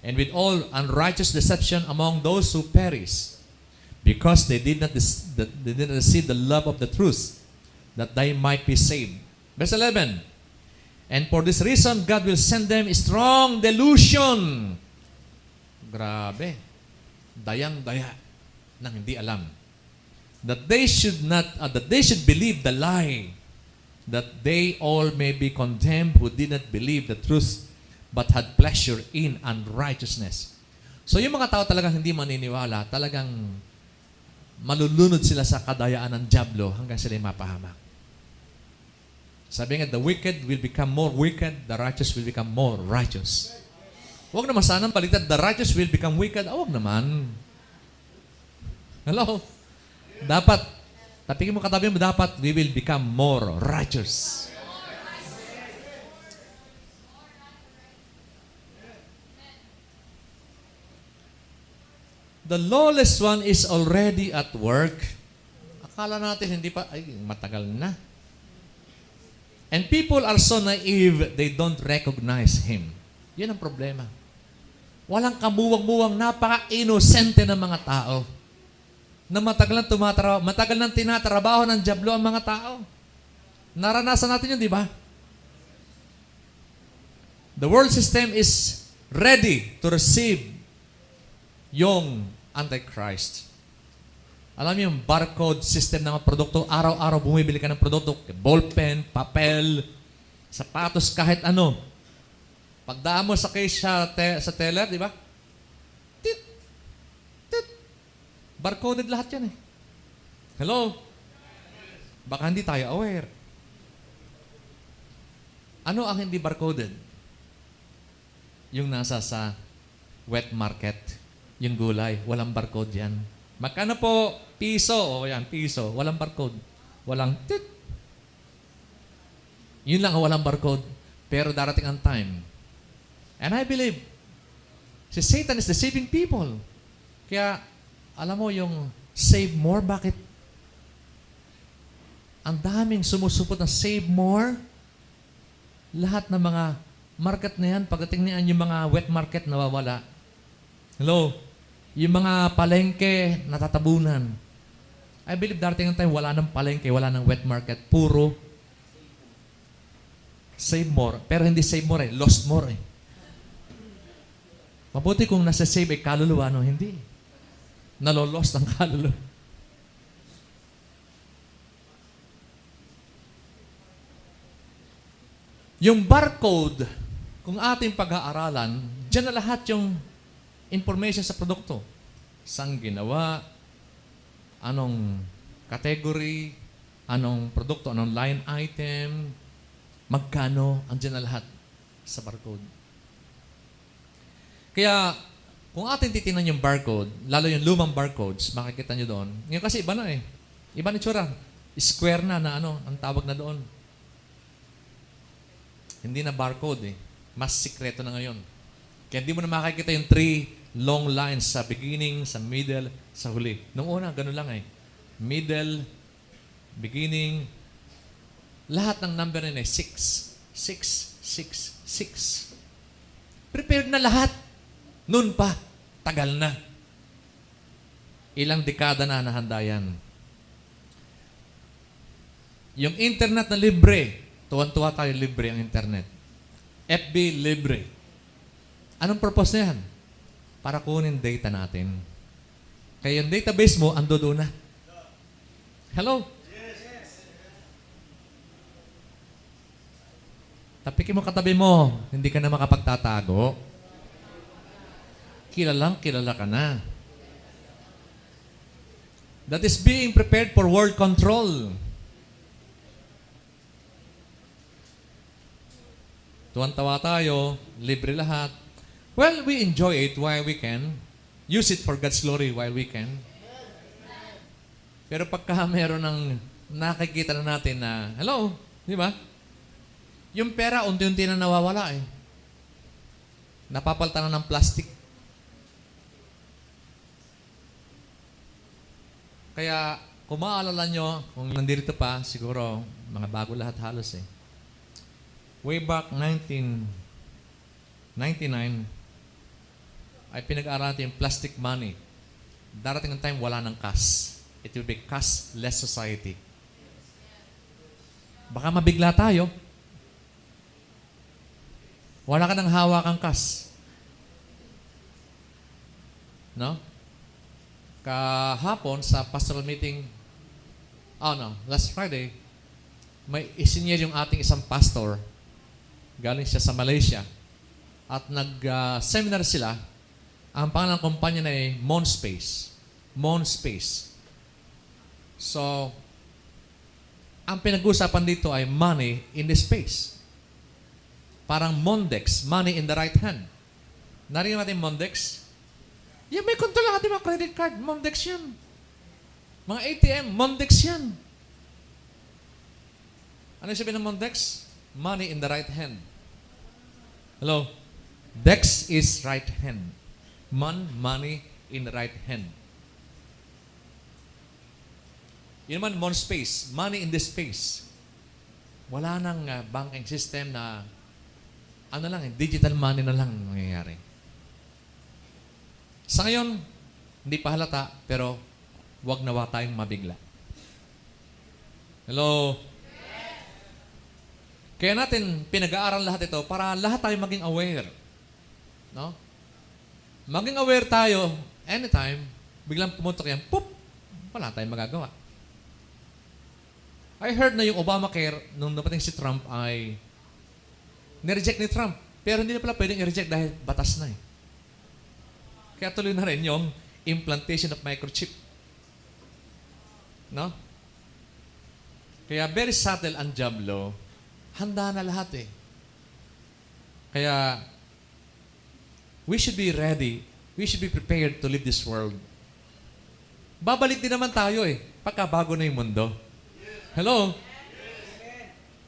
And with all unrighteous deception among those who perish. Because they did not receive the love of the truth, that they might be saved. Verse 11. And for this reason, God will send them a strong delusion. Grabe. Dayang-daya nang hindi alam. That they should believe the lie, that they all may be condemned who did not believe the truth, but had pleasure in unrighteousness. So yung mga tao talagang hindi maniniwala, talagang malulunod sila sa kadayaan ng dyablo hanggang sila mapahamak. Sabi nga, the wicked will become more wicked, the righteous will become more righteous. Huwag naman sanang baliktad, the righteous will become wicked. Huwag naman. Hello? Dapat, tapigin mo katabi mo, dapat we will become more righteous. The lawless one is already at work. Akala natin hindi pa, ay, matagal na. And people are so naive, they don't recognize him. Yan ang problema. Walang kamuwang-muwang, napaka-inosente ng mga tao. Na matagal nang tinatrabaho ng dyablo ang mga tao. Naranasan natin yun, di ba? The world system is ready to receive yung Antichrist. Alam niyo yung barcode system ng mga produkto, araw-araw bumibili ka ng produkto, ballpen, papel, sapatos, kahit ano. Pagdaan mo sa case sa teller, di ba? Tit, tit. Barcoded lahat yan eh. Hello? Baka hindi tayo aware. Ano ang hindi barcoded? Yung nasa sa wet market, yung gulay, walang barcode yan. Magkano po? Piso. O yan, piso. Walang barcode. Walang tit. Yun lang ang walang barcode. Pero darating ang time. And I believe, si Satan is deceiving people. Kaya, alam mo yung save more, bakit? Ang daming sumusupot na save more. Lahat ng mga market na yan, pagdating niyan yung mga wet market nawawala. Hello? Yung mga palengke natatabunan. I believe darating ang time, wala ng palengke, wala ng wet market. Puro save more. Pero hindi save more lost more Mabuti kung nasa save ay kaluluwa, no? Hindi. Nalolost ang kaluluwa. Yung barcode, kung ating pag-aaralan, dyan na lahat yung information sa produkto. Saan ginawa, anong category, anong produkto, anong line item, magkano, andyan na lahat sa barcode. Kaya, kung ating titingnan yung barcode, lalo yung lumang barcodes, makikita nyo doon. Ngayon kasi iba na Iba na tsura. Square na ang tawag na doon. Hindi na barcode Mas sikreto na ngayon. Kaya hindi mo na makikita yung 3 long lines sa beginning, sa middle, sa huli. Noong una, ganun lang Middle, beginning, lahat ng number na 6. 6, 6, 6. Prepared na lahat. Noon pa, tagal na. Ilang dekada na nahanda yan. Yung internet na libre, tuwan-tuwa tayo libre ang internet. FB libre. Anong purpose na yan? Para kunin data natin. Kaya yung database mo, ando doon na. Hello? Tapikin mo katabi mo, hindi ka na makapagtatago. Kilala ka na. That is being prepared for world control. Tuwan-tawa tayo, libre lahat. Well, we enjoy it while we can. Use it for God's glory while we can. Pero pagka meron ng nakikita na natin na, hello, di ba? Yung pera, unti-unti na nawawala Napapalitan na ng plastic. Kaya, kung maaalala nyo, kung nandito pa, siguro, mga bago lahat halos Way back 1999, ay pinag-aaralan natin yung plastic money. Darating ng time, wala ng cash. It will be cashless society. Baka mabigla tayo. Wala ka ng hawakang cash. No? Kahapon sa pastoral meeting, last Friday, may isinyer yung ating isang pastor. Galing siya sa Malaysia. At nag-seminar sila. Ang pangalan ng kumpanya na Monspace. Monspace. So, ang pinag-usapan dito ay money in the space. Parang Mondex, money in the right hand. Narinig natin Mondex? Yan, may kontrol lang natin mga credit card. Mondex yan. Mga ATM, Mondex yan. Ano yung sabihin ng Mondex? Money in the right hand. Hello? Dex is right hand. Money in the right hand. Yun naman, Monspace. Money in the space. Wala nang banking system na digital money na lang nangyayari. Sa ngayon, hindi pa halata, pero wag na tayong mabigla. Hello? Kaya natin pinag-aaral lahat ito para lahat tayo maging aware. No? Maging aware tayo anytime, biglang pumutok yan, poop! Wala tayong magagawa. I heard na yung Obamacare, nung napating si Trump, ay nireject ni Trump. Pero hindi na pala pwedeng i-reject dahil batas na Kaya tuloy na rin yung implantation of microchip. No? Kaya very subtle ang job law. Handa na lahat Kaya, we should be ready. We should be prepared to leave this world. Babalik din naman tayo pagkabago na yung mundo. Hello?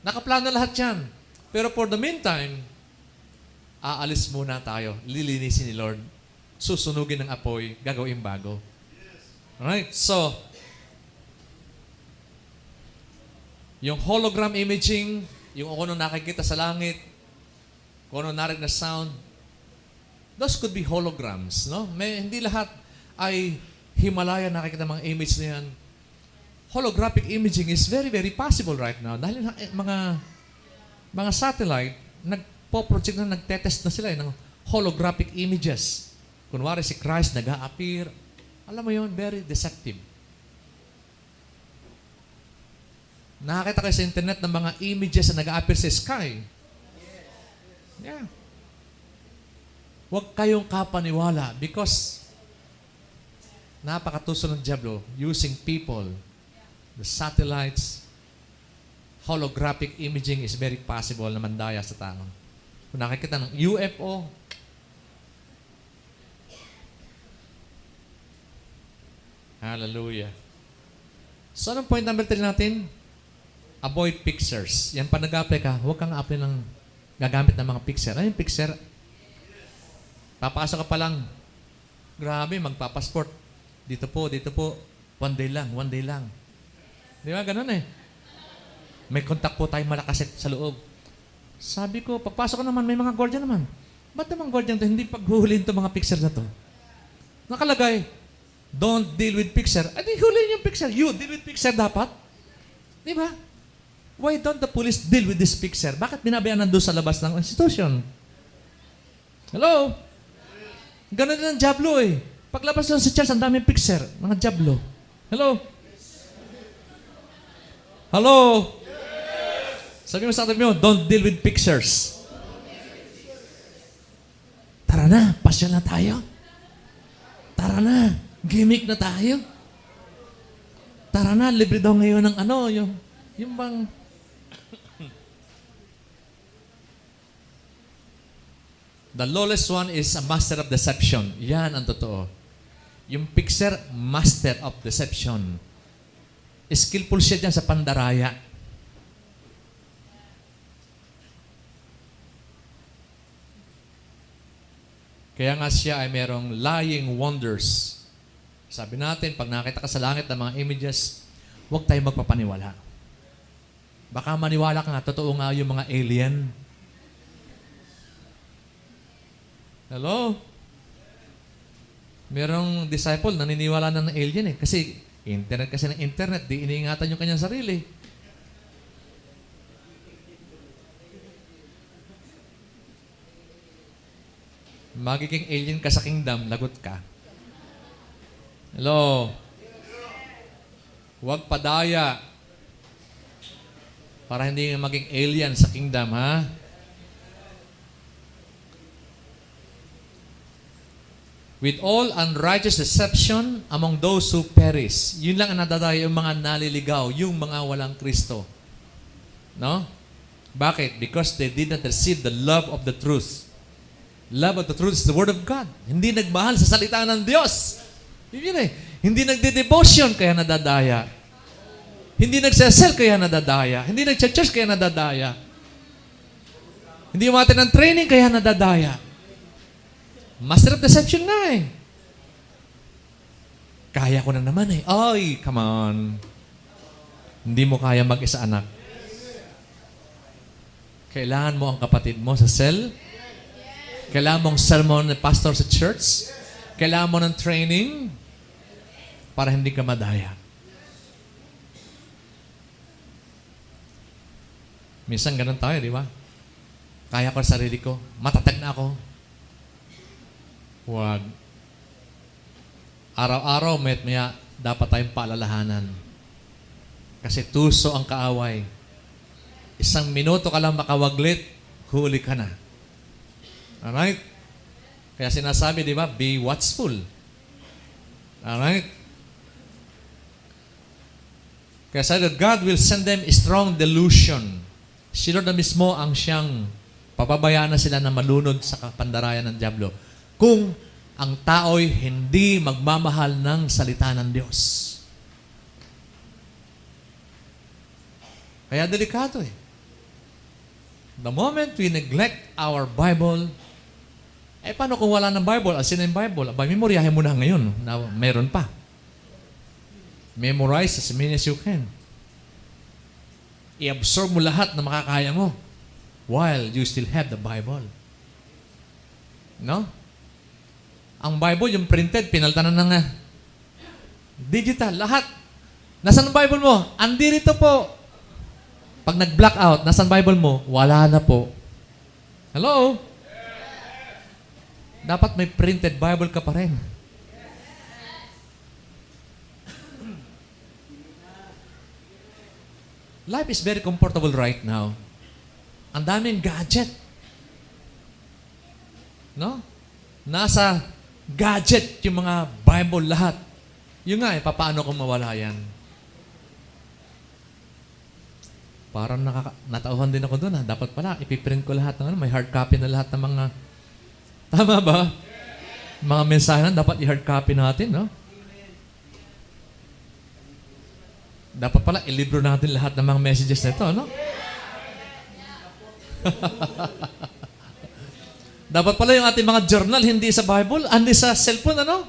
Nakaplano lahat yan. Pero for the meantime, aalis muna tayo. Lilinisin ni Lord. Susunugin ng apoy. Gagawin bago. Alright? So, yung hologram imaging, yung ako nung nakikita sa langit, kung ano narinig na sound, those could be holograms, no? Hindi lahat ay Himalaya nakikita mga image na yan. Holographic imaging is very, very possible right now. Dahil mga satellite, nagpo-project na, nagtetest na sila ng holographic images. Kunwari si Christ nag-a-appear. Alam mo yun, very deceptive. Nakakita kayo sa internet ng mga images na nag-a-appear sa sky. Yeah. Huwag kayong kapaniwala because napakatuso ng Diablo using people, the satellites, holographic imaging is very possible na mandaya sa tao. Kung nakikita ng UFO, hallelujah. So, anong point number 3 natin? Avoid pictures. Yan pa nag-apply ka, huwag kang apply ng gagamit ng mga picture. Ano yung picture? Papasok ka pa lang. Grabe, magpapasport. Dito po. One day lang. Di ba? Ganun eh. May contact po tayo malakas sa loob. Sabi ko, papasok ka naman, may mga guardian naman. Ba't naman guardian to? Hindi paghuhulin to mga picture na to. Nakalagay, don't deal with picture. Di hulin yung picture. You deal with picture dapat. Di ba? Why don't the police deal with this picture? Bakit binabayaan nandun sa labas ng institution? Hello? Ganun din ang Diablo eh. Paglabas doon sa church, ang daming picture. Mga Diablo. Hello? Hello? Sabi mo sa atin mo, don't deal with pictures. Tara na, pasyal na tayo. Tara na, gimmick na tayo. Tara na, libre daw ngayon ng yung bang... The lawless one is a master of deception. Yan ang totoo. Yung picture, master of deception. Skillful siya dyan sa pandaraya. Kaya nga siya ay merong lying wonders. Sabi natin, pag nakita ka sa langit ng mga images, huwag tayo magpapaniwala. Baka maniwala ka nga, totoo nga yung mga alien. Hello? Merong disciple naniniwala na ng alien eh. Kasi internet ng internet, di iniingatan yung kanyang sarili. Magiging alien ka sa kingdom, lagot ka. Hello? Huwag padaya para hindi maging alien sa kingdom, ha? With all unrighteous deception among those who perish. Yun lang ang nadadaya, yung mga naliligaw, yung mga walang Kristo. No? Bakit? Because they did not receive the love of the truth. Love of the truth is the Word of God. Hindi nagmahal sa salita ng Diyos. Yun eh. Hindi nagde-devotion kaya nadadaya. Hindi nagsesel kaya nadadaya. Hindi nagcha-church kaya nadadaya. Hindi umate ng training kaya nadadaya. Master of deception na eh. Kaya ko na naman eh. Ay, come on. Hindi mo kaya mag-isa anak. Kailangan mo ang kapatid mo sa cell. Kailangan mong sermon ng pastor sa church. Kailangan mo ng training para hindi ka madaya. Minsan ganun tayo, di ba? Kaya ko sa sarili ko. Matatag na ako. Huwag. Araw-araw, maya dapat tayong paalalahanan. Kasi tuso ang kaaway. 1 minuto ka lang makawaglit, huli ka na. Alright? Kaya sinasabi, di ba, be watchful. Alright? Kaya sabi that God will send them a strong delusion. Si Lord na mismo ang siyang papabayaan na sila na malunod sa kapandarayan ng Diablo. Kung ang tao'y hindi magmamahal ng salita ng Diyos. Kaya delikado eh. The moment we neglect our Bible, paano kung wala ng Bible? Asin yung Bible? Memoryahin mo na ngayon na mayroon pa. Memorize as many as you can. I-absorb mo lahat na makakaya mo while you still have the Bible. No? Ang Bible, yung printed, pinalitan na ng digital. Lahat. Nasaan ang Bible mo? Andirito po. Pag nag-blackout, nasaan Bible mo? Wala na po. Hello? Dapat may printed Bible ka pa rin. Life is very comfortable right now. Ang daming gadget. No? Nasa gadget yung mga Bible lahat. Yung nga paano kung mawala yan? Parang natauhan din ako doon. Dapat pala, ipiprint ko lahat ng may hard copy na lahat ng mga, tama ba? Mga mensahe na dapat i-hard copy natin, no? Dapat pala, ilibro natin lahat ng mga messages na ito, no? Dapat pala yung ating mga journal, hindi sa Bible, hindi sa cellphone, ano?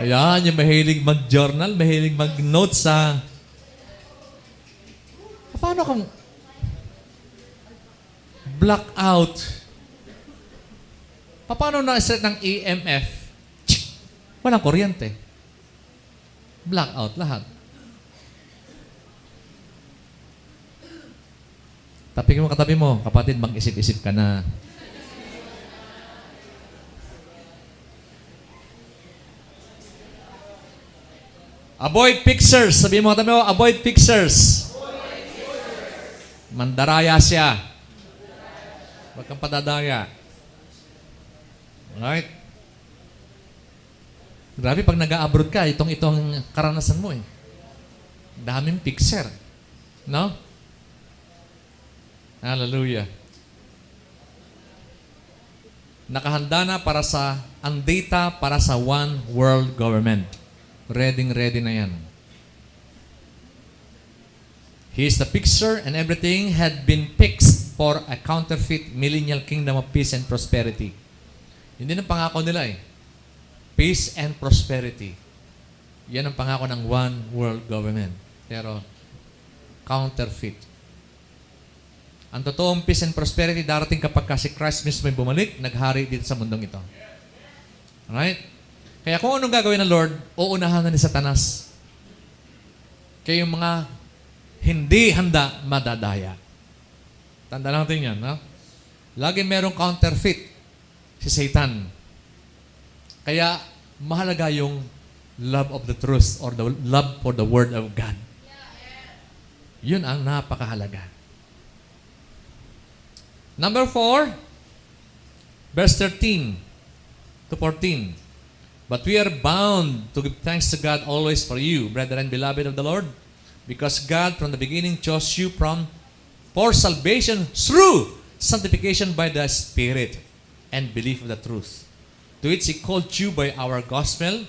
Ayan, yung mahilig mag-journal, mahilig mag-notes sa... Paano kung blackout? Paano na-set ng EMF? Walang kuryente. Blackout lahat. Tapigin mo katabi mo, kapatid, mag-isip-isip ka na. Avoid pictures. Sabihin mo katabi mo, avoid pictures. Mandaraya siya. Huwag kang padadaya. Alright? Grabe, pag nag-a-abroad ka, itong karanasan mo eh. Daming picture. No? Hallelujah. Nakahanda na para sa, ang data para sa one world government. Ready na yan. He is the picture and everything had been fixed for a counterfeit millennial kingdom of peace and prosperity. Hindi ang pangako nila eh. Peace and prosperity. Yan ang pangako ng one world government. Pero, counterfeit. Ang totoong peace and prosperity darating kapag si Christ mismo ay bumalik, naghari dito sa mundong ito. Alright? Kaya kung anong gagawin ng Lord, uunahan na ni Satanas. Kaya yung mga hindi handa, madadaya. Tanda natin yan, no? Lagi merong counterfeit si Satan. Kaya, mahalaga yung love of the truth or the love for the Word of God. Yun ang napakahalaga. Number 4, verse 13 to 14. But we are bound to give thanks to God always for you, brethren, beloved of the Lord, because God from the beginning chose you for salvation through sanctification by the Spirit and belief of the truth, to which He called you by our gospel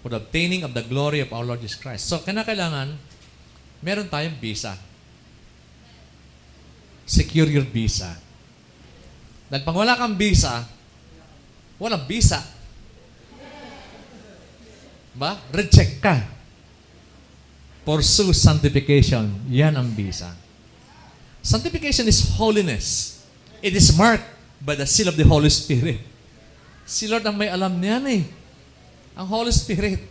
for the obtaining of the glory of our Lord Jesus Christ. So, kailangan, meron tayong visa. Secure your visa. Dahil pag wala kang visa, walang visa. Ba? Reject ka. Pursue sanctification. Yan ang visa. Sanctification is holiness. It is marked by the seal of the Holy Spirit. Si Lord ang may alam niyan eh. Ang Holy Spirit.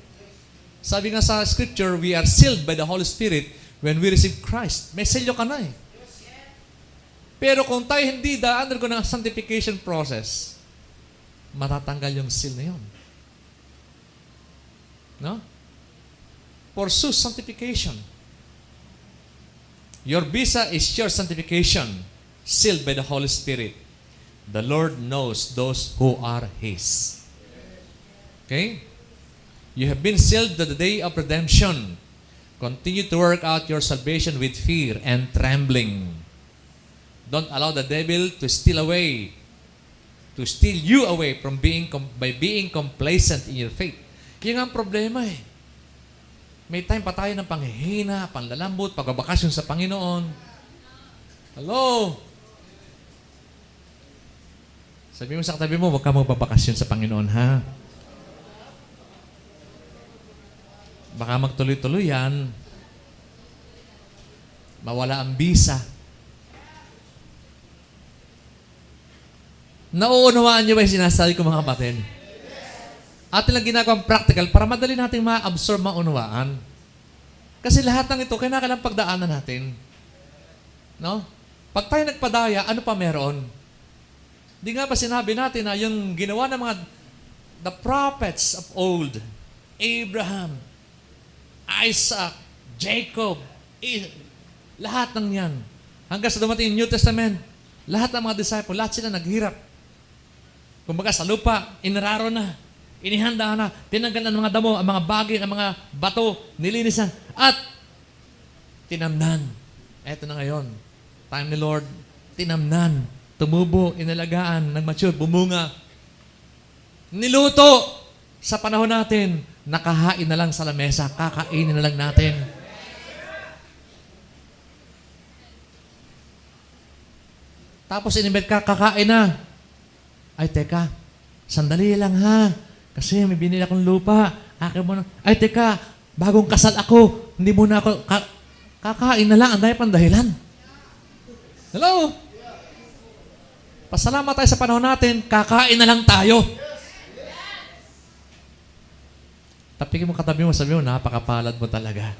Sabi nga sa Scripture, we are sealed by the Holy Spirit when we receive Christ. May selyo ka na eh. Pero kung tayo hindi undergo ng sanctification process, matatanggal yung seal na yun. No? Pursue sanctification. Your visa is your sanctification, sealed by the Holy Spirit. The Lord knows those who are His. Okay? You have been sealed to the day of redemption. Continue to work out your salvation with fear and trembling. Don't allow the devil to steal you away from by being complacent in your faith. Yan ang problema eh. May time pa tayo ng panghihina, panlalambot, pagbabakasyon sa Panginoon. Hello? Sabi mo sa katabi mo, huwag ka magbabakasyon sa Panginoon, ha? Baka magtuloy-tuloy yan. Mawala ang bisa. Nauunawaan niyo ba yung sinasabi ko mga kapatid? Atin lang ginagawang practical para madali nating ma-absorb, maunawaan. Kasi lahat ng ito, kailangan pagdaanan natin. No? Pag tayo nagpadaya, ano pa meron? Di nga ba sinabi natin na yung ginawa ng mga the prophets of old, Abraham, Isaac, Jacob, lahat ng yan. Hanggang sa dumating yung New Testament, lahat ng mga disciple, lahat sila naghirap. Kumbaga sa lupa, inararo na, inihanda na, tinanggal ng mga damo, ang mga bagay, ang mga bato, nilinisan, at tinamnan. Eto na ngayon, time ni Lord, tinamnan, tumubo, inalagaan, nagmature, bumunga, niluto. Sa panahon natin, nakahain na lang sa lamesa, kakainin na lang natin. Tapos inimbet ka, kakain na. Ay, teka, sandali lang ha. Kasi may binili akong lupa. Akin mo na. Ay, teka, bagong kasal ako. Hindi muna ako, kakain na lang. Ang dahil pang dahilan. Hello? Pasalamat tayo sa panahon natin, kakain na lang tayo. Tapikin mo katabi mo, sabi mo, napakapalad mo talaga.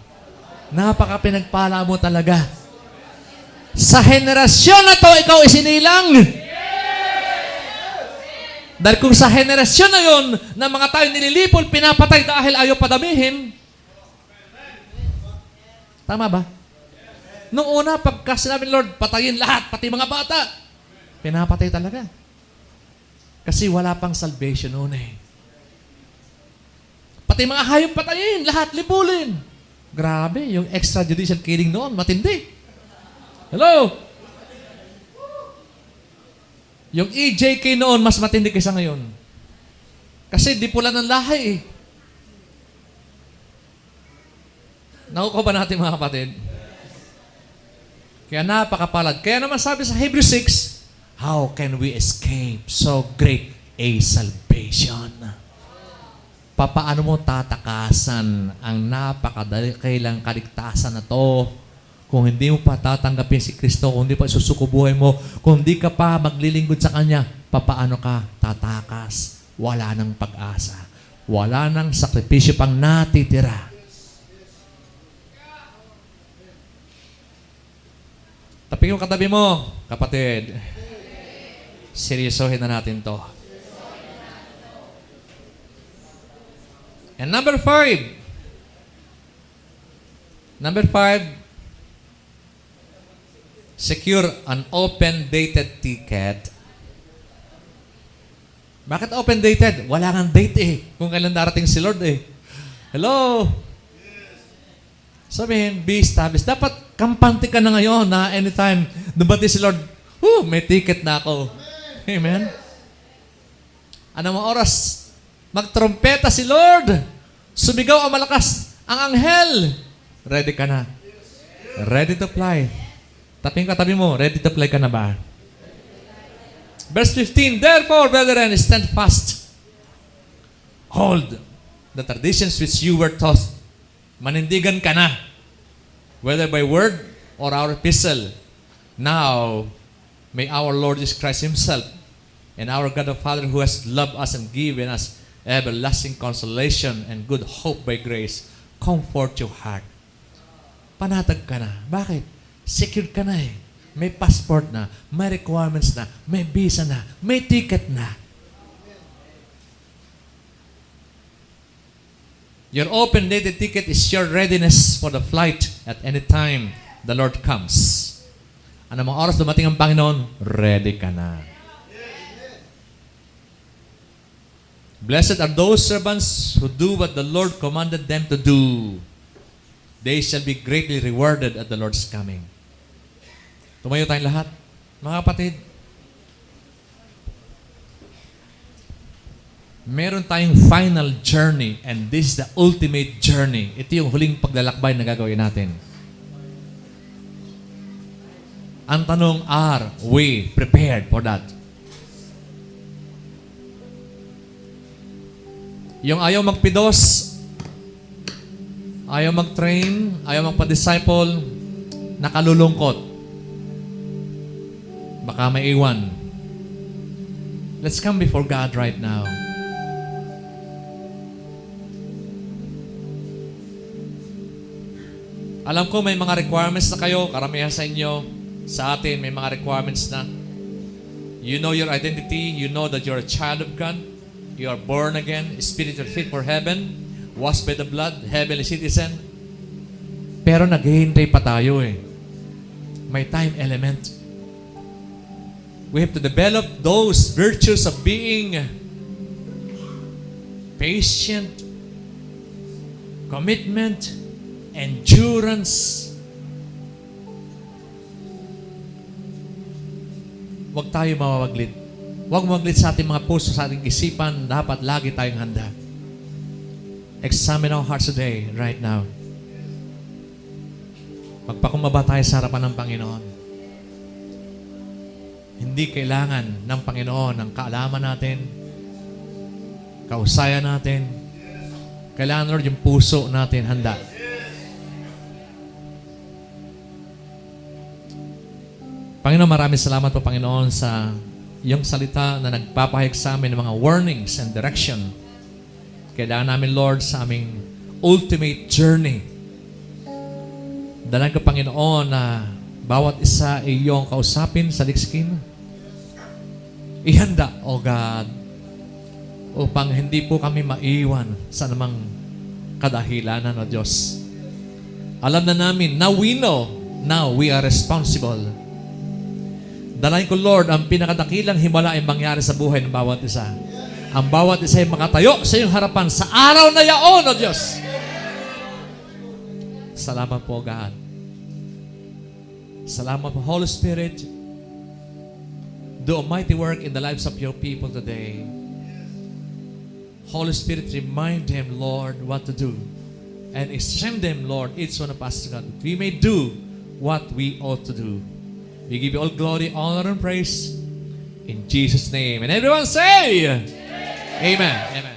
Napakapinagpala mo talaga. Sa henerasyon na to, ikaw isinilang. Dahil kung sa henerasyon na yon, na mga tayo nililipol, pinapatay dahil ayaw padamihin. Tama ba? Noong una, pagka sinabi ni Lord, patayin lahat, pati mga bata. Pinapatay talaga. Kasi wala pang salvation noon eh. Pati mga hayop patayin, lahat lipulin. Grabe, yung extrajudicial killing noon, matindi. Hello? Yung EJK noon, mas matindi kaysa ngayon. Kasi di pula ng lahi eh. Nakukuha ba natin mga kapatid? Kaya napakapalad. Kaya naman sabi sa Hebrews 6, how can we escape so great a salvation? Papaano mo tatakasan ang napakadakilang kaligtasan na to kung hindi mo pa tatanggapin si Kristo, kung hindi pa isusuko buhay mo, kung hindi ka pa maglilingkod sa Kanya, papaano ka tatakas? Wala nang pag-asa. Wala nang sakripisyo pang natitira. Tapos yung katabi mo, kapatid, seryosohin na natin to. And number 5, secure an open-dated ticket. Bakit open-dated? Wala kang date eh. Kung kailan darating si Lord eh. Hello? Sabihin, be established. Dapat kampante ka na ngayon na anytime dumating si Lord, may ticket na ako. Amen? Anong oras? Magtrompeta si Lord. Sumigaw ang malakas ang anghel. Ready ka na. Ready to fly. Taping katabi mo, ready to fly ka na ba? Verse 15, therefore, brethren, stand fast. Hold the traditions which you were taught. Manindigan ka na. Whether by word or our epistle. Now, may our Lord Jesus Christ Himself and our God the Father who has loved us and given us everlasting consolation and good hope by grace, comfort your heart. Panatag ka na. Bakit? Secured ka na eh. May passport na, may requirements na, may visa na, may ticket na. Your open-dated ticket is your readiness for the flight at any time the Lord comes. Ano mga oras dumating ang Panginoon, ready ka na. Blessed are those servants who do what the Lord commanded them to do. They shall be greatly rewarded at the Lord's coming. Tumayo tayong lahat. Mga kapatid, meron tayong final journey and this is the ultimate journey. Ito yung huling paglalakbay na gagawin natin. Ang tanong, are we prepared for that? Yung ayaw magpidos, ayaw mag-train, ayaw magpa-disciple, nakalulungkot. Baka may iwan. Let's come before God right now. Alam ko may mga requirements na kayo, karamihan sa inyo, sa atin may mga requirements na. You know your identity, you know that you're a child of God, you are born again, spiritually fit for heaven, washed by the blood, heavenly citizen. Pero naghihintay pa tayo eh. May time element. We have to develop those virtues of being patient, commitment, endurance. Huwag tayo mawawaglit. Huwag mawaglit sa ating mga puso, sa ating isipan. Dapat lagi tayong handa. Examine our hearts today, right now. Magpakumbaba tayo sa harapan ng Panginoon. Hindi kailangan ng Panginoon ang kaalaman natin, kausayan natin. Kailangan, Lord, yung puso natin handa. Panginoon, maraming salamat po, Panginoon, sa iyong salita na nagpapahayag sa amin ng mga warnings and direction. Kailangan namin, Lord, sa aming ultimate journey. Dalan ko, Panginoon, na bawat isa iyong kausapin sa likskin. Ihanda, O God, upang hindi po kami maiwan sa namang kadahilanan, O Diyos. Alam na namin, now we know, now we are responsible. Dalayan ko, Lord, ang pinakadakilang himala ay mangyari sa buhay ng bawat isa. Ang bawat isa ay makatayo sa iyong harapan sa araw na yaon, O Diyos. Salamat po, God. Salamat po, Holy Spirit. Do a mighty work in the lives of your people today. Holy Spirit, remind them, Lord, what to do. And strengthen them, Lord, each one of us, God. We may do what we ought to do. We give you all glory, honor, and praise in Jesus' name. And everyone say, Amen. Amen.